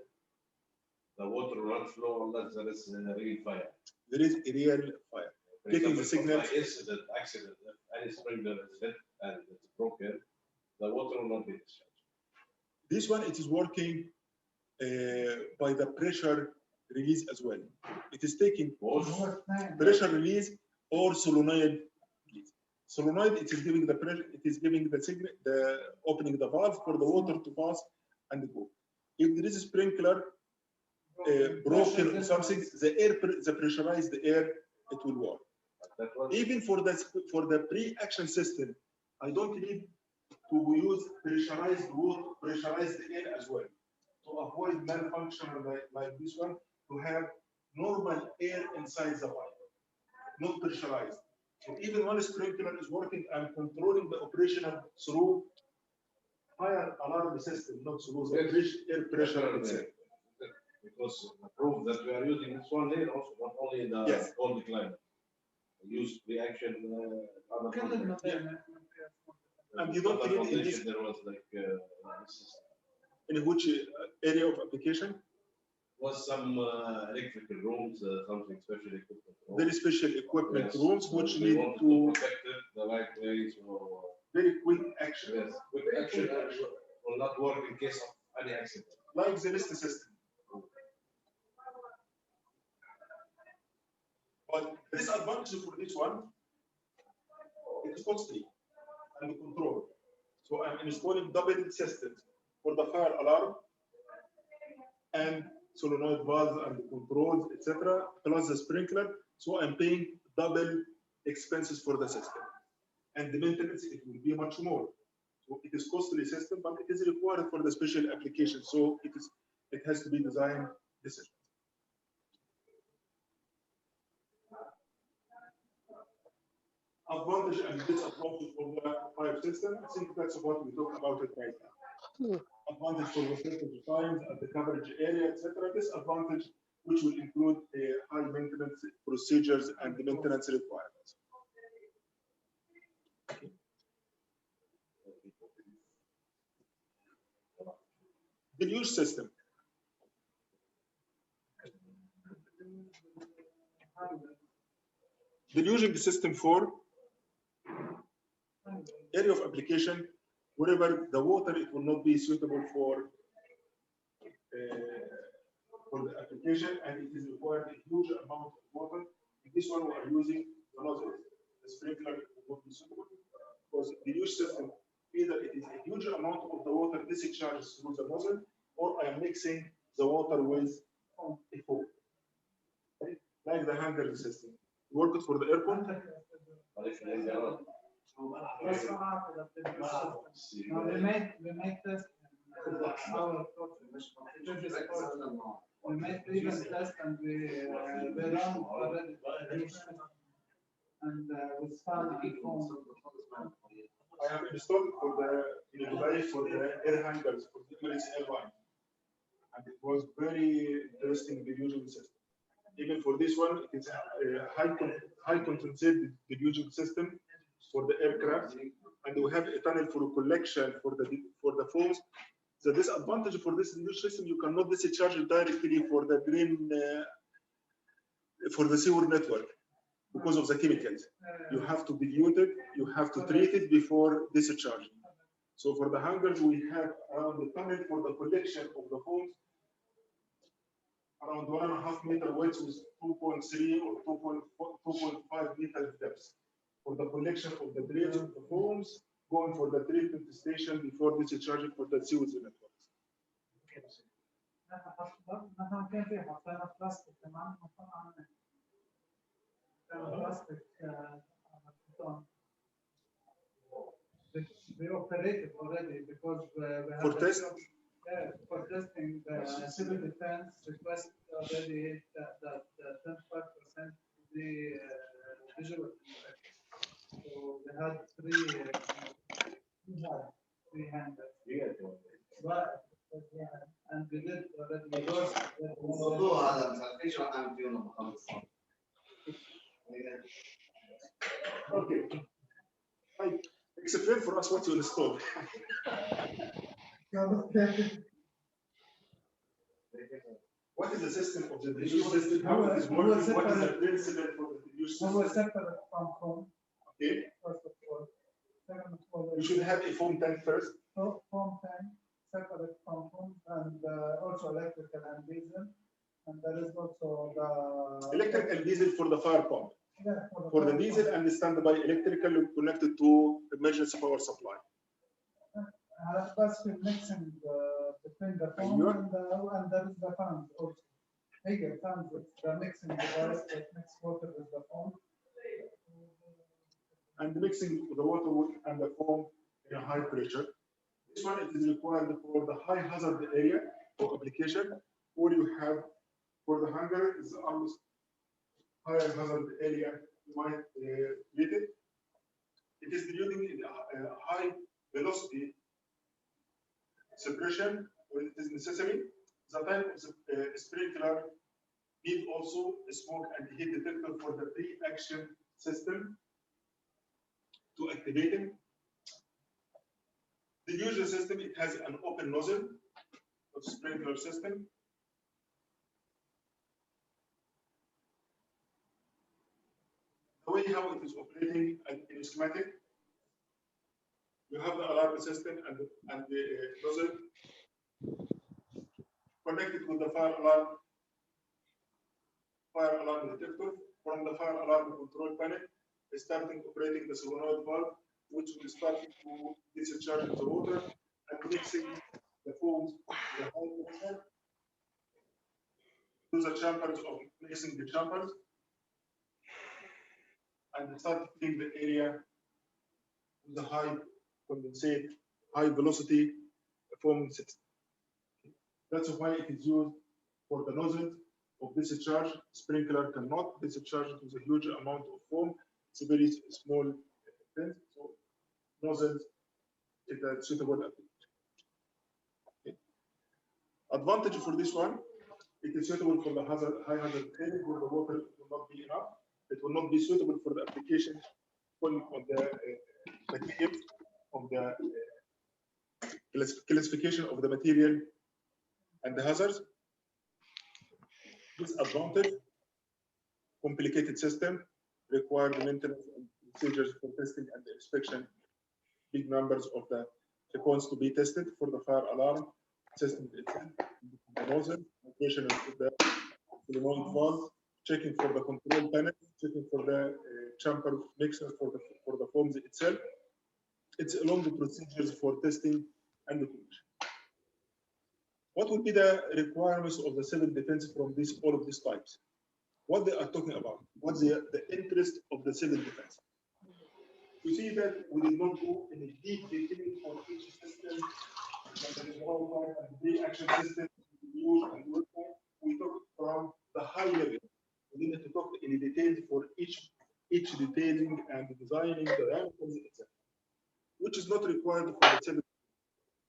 the water will not flow unless there is a real fire. There is a real fire. Taking the signal. By incident, accident, if any sprinkler is hit and it's broken, the water will not be discharged. This one, it is working by the pressure release as well. It is taking pressure release or solenoid release. Solenoid, it is giving the pressure, it is giving the signal, the opening the valve for the water to pass and go. If there is a sprinkler broken or something, the pressurized air, it will work. Even for the pre-action system, I don't need to use pressurized water, pressurized air as well, to avoid malfunction like this one, to have normal air inside the pipe, not pressurized. So even when a sprinkler is working, I'm controlling the operation through fire alarm system, not through the air pressure itself. Because the proof that we are using this one here also, not only in the cold climate. Use reaction. And you don't need in this. There was like in which area of application? Was some electrical rooms, something special equipment. Very special equipment rooms which they need to protect it the right way. So very quick action. Yes, quick action will not work in case of any accident. Like the list system. But the disadvantage for this one, it is costly and control. So I'm installing double systems for the fire alarm and solenoid valves and the controls, etc., plus the sprinkler. So I'm paying double expenses for the system. And the maintenance, it will be much more. So it is costly system, but it is required for the special application. So it has to be designed decision. Advantage and disadvantage for the pipe system. I think that's what we talk about it right now. Advantage for the system times and the coverage area, etc. Disadvantage, which will include high maintenance procedures and the maintenance requirements. Deluge system. Deluging system for area of application wherever the water it will not be suitable for the application and it is required a huge amount of water. In this one we are using the nozzle. The sprinkler will not be suitable because the deluge system either it is a huge amount of the water discharges through the nozzle or I am mixing the water with a foam. Like the hangar system. Worked for the airport. That's what happened at the previous system. Now we made this in our previous course. We made previous test and we ran already the new system. And we found the phone. I have installed for the device for the air handlers for the Emirates Airline. And it was very interesting diffusion system. Even for this one, it's a high concentrated diffusion system for the aircraft, and we have a tunnel for collection for the foams. The disadvantage for this diffusion system, you cannot discharge it directly for the drain for the sewer network because of the chemicals. You have to dilute it, you have to treat it before discharging. So for the hangars, we have around the tunnel for the collection of the foams around 1.5 meter width with 2.3 or 2.5 meter depth for the collection of the drains of the foams going for the treatment station before discharging for the sewage networks. نحن كان في حطينا بلاستيك كمان بلاستيك we operated already because we have For test? For testing the civil defense request already that 25% to be visual. So we had three handles. But and we did already those. الموضوع هذا ما فيش واحد عم فيه لما خلص. Okay. Explain for us what you installed. What is the system of the diffusion system? How it is working? What is the principle for the diffusion system? We're separate from foam. Okay. First of all. Second of all, You should have a foam tank first. Foam tank, separate from foam, and also electrical and diesel. And there is also the Electric and diesel for the fire pump. Yeah, For the diesel and the standby electrical connected to emergency power supply. That's the mixing between the foam and there is the fans also. Bigger fans, it's the mixing device that mix water with the foam. And mixing the water and the foam in a high pressure. This one it is required for the high hazard area for application, or you have for the hangar is almost higher hazard area you might treat it. It is using a high velocity suppression when it is necessary. The type of sprinkler need also a smoke and heat detector for the pre-action system to activate it. The usual system, it has an open nozzle of sprinkler system. The way how it is operating in schematic, you have the alarm system and the nozzle connected with the fire alarm detector. From the fire alarm control panel, starting operating the solenoid valve, which will start to discharge the water and mixing the foams the high pressure to the chambers of mixing the chambers and start filling the area with the high condensate, high velocity foam system. That's why it is used for the nozzle of discharge. Sprinkler cannot discharge it with a huge amount of foam. It's a very small thing. So nozzles is a suitable application. Okay. Advantage for this one, it is suitable for the high hazard area where the water will not be enough. It will not be suitable for the application on the material of the classification of the material and the hazards. Disadvantage, complicated system, required maintenance and procedures for testing and inspection. Big numbers of the cons to be tested for the fire alarm system itself, the nozzle, operation of the solenoid valve, checking for the control panel, checking for the chamber mixer for the foams itself. It's along the procedures for testing and documentation. What would be the requirements of the civil defense from all of these types? what they are talking about, what's the interest of the civil defense. You see that we did not go in a deep detail on each system, the action system used and worked on. We talk from the high level. We need to talk in detail for each detailing and designing the diameters, etc., which is not required for the civil.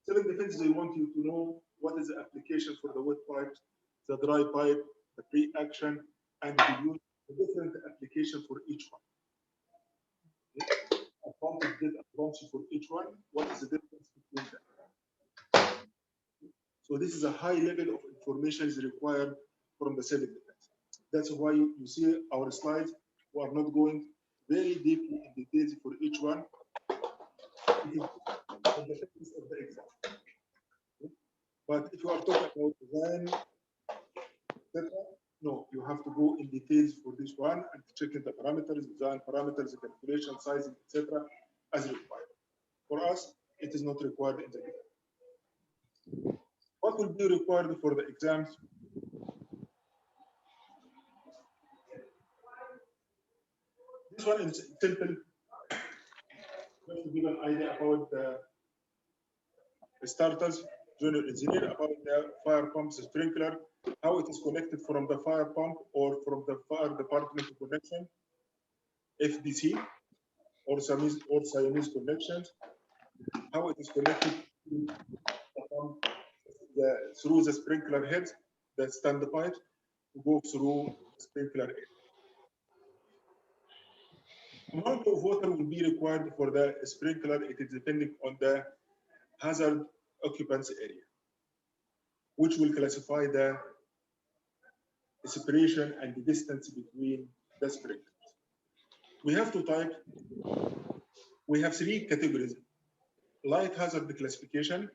Civil defense, they want you to know what is the application for the wet pipes, the dry pipe, the pre-action, and the use the different application for each one. Advantage, disadvantage for each one. What is the difference between them? So this is a high level of information is required from the civil defense. That's why you see our slides. We are not going very deeply in details for each one. It is for the purpose of the exam. But if you are talking about design, etc., no, you have to go in details for this one and checking the parameters, design parameters, the calculation, sizing, etc., as required. For us, it is not required in the exam. What will be required for the exams? This one is simple. Just to give an idea about the starters, junior engineer, about the fire pump sprinkler, how it is connected from the fire pump or from the fire department connection, FDC or Siamese connections, how it is connected to the pump, through the sprinkler heads, the stand pipe to go through the sprinkler area. Amount of water will be required for the sprinkler. It is depending on the hazard occupancy area, which will classify the separation and the distance between the sprinklers. We have to type, we have three categories: light hazard classification,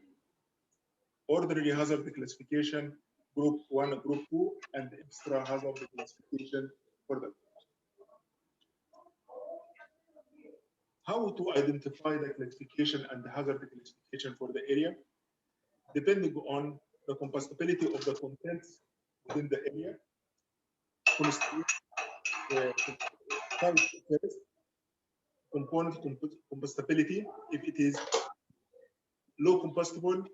ordinary hazard classification, group 1, group 2, and extra hazard classification for them. How to identify the classification and the hazard classification for the area? Depending on the combustibility of the contents within the area, component combustibility. If it is low combustible,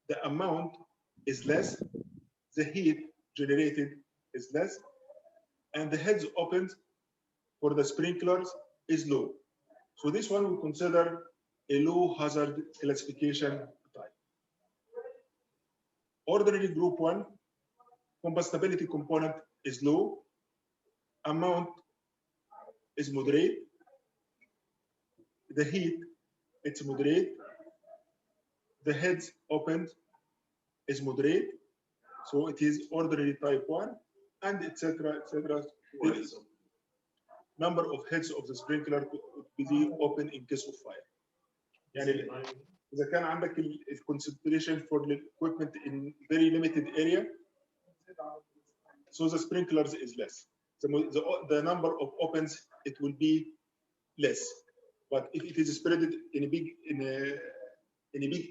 the amount is less, the heat generated is less, and the heads opened for the sprinklers is low. So this one we consider a low hazard classification type. Ordinary group 1, combustibility component is low, amount is moderate, the heat it's moderate, the heads opened is moderate, so it is ordinary type 1, and etc. etc. Number of heads of the sprinkler could be open in case of fire. يعني إذا كان عندك concentration for the equipment in very limited area, so the sprinklers is less. The number of opens it will be less. But if it is spread in a big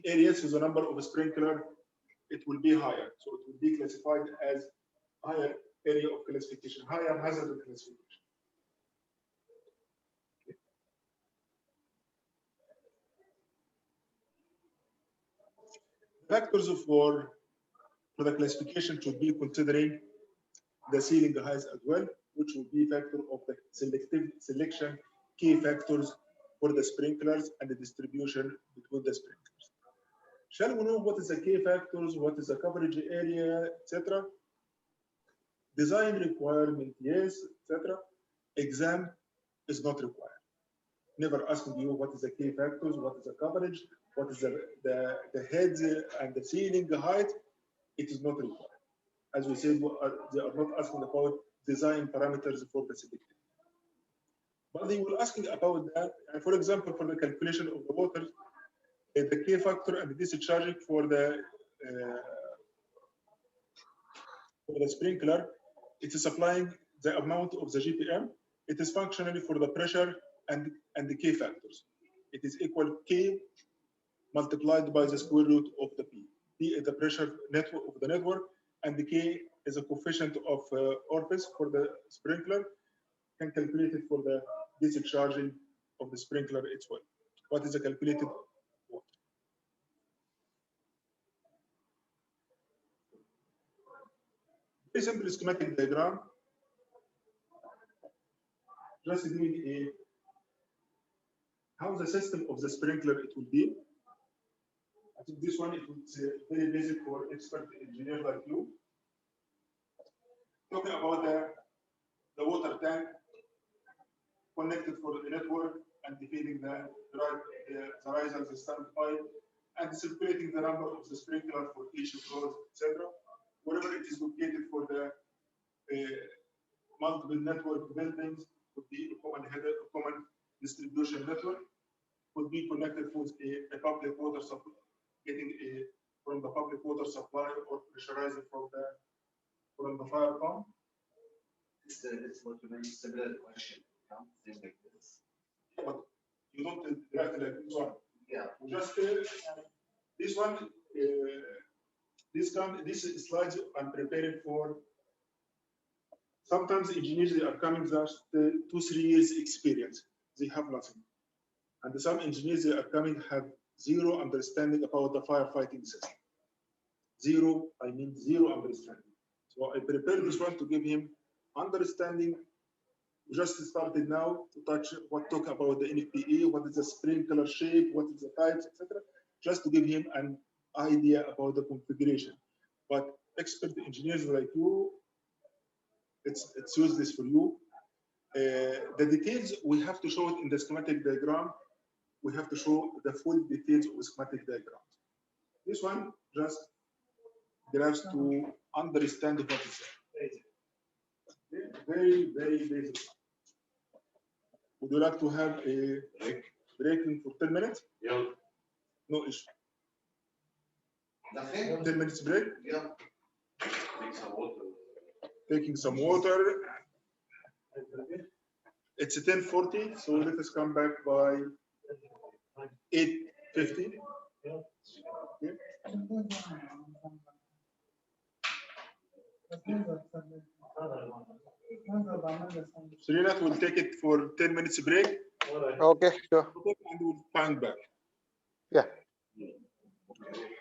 area, so the number of sprinkler it will be higher. So it will be classified as higher area of classification, higher hazard of classification. Factors for the classification should be considering the ceiling height as well, which will be factor of the selection key factors for the sprinklers and the distribution between the sprinklers. Shall we know what is the key factors, what is the coverage area, etc.? Design requirement, yes, etc. Exam is not required. Never asking you what is the key factors, what is the coverage, what is the heads and the ceiling height. It is not required. As we said, they are not asking about design parameters for the selected. But they will asking about that. And for example, for the calculation of the water, the key factor and the discharging for the sprinkler, it is applying the amount of the GPM. It is functionally for the pressure and the K factors. It is equal K multiplied by the square root of the P. P is the pressure network of the network, and the K is a coefficient of orifice for the sprinkler, can calculate it for the discharging of the sprinkler as well. What is the calculated water? Very simple schematic diagram. Just doing a how the system of the sprinkler it will be. I think this one it was very basic for expert engineer like you. Talking about the water tank connected for the network and feeding the riser, the standby, and circulating the number of the sprinkler for each floor, etc. Wherever it is located for the multiple network buildings, would be a common header, a common distribution network, would be connected with a public water supply, getting from the public water supply or pressurizing from the fire pump. It's what you mentioned, similar question. Things like this. But you don't directly like this one. Yeah. Just this one, this slides I'm preparing for. Sometimes engineers they are coming just 2-3 years experience. They have nothing, and some engineers they are coming have zero understanding about the firefighting system. Zero, I mean zero understanding. So I prepared this one to give him understanding. We just started now to talk about the NFPA, what is the sprinkler shape, what is the types, etc. Just to give him an idea about the configuration. But expert engineers like you, it's useless for you. The details we have to show it in the schematic diagram. We have to show the full details of the schematic diagram. This one just graphs to understand what is there. Very, very basic. Would you like to have a breaking for 10 minutes? Yeah. No issue. Nothing? 10 minutes break. Yeah. Take some water. Taking some water. It's 10:40, so let us come back by 8:50. Okay. Srinath will take it for 10 minutes break. Okay, sure. And we'll find back. Yeah. Okay.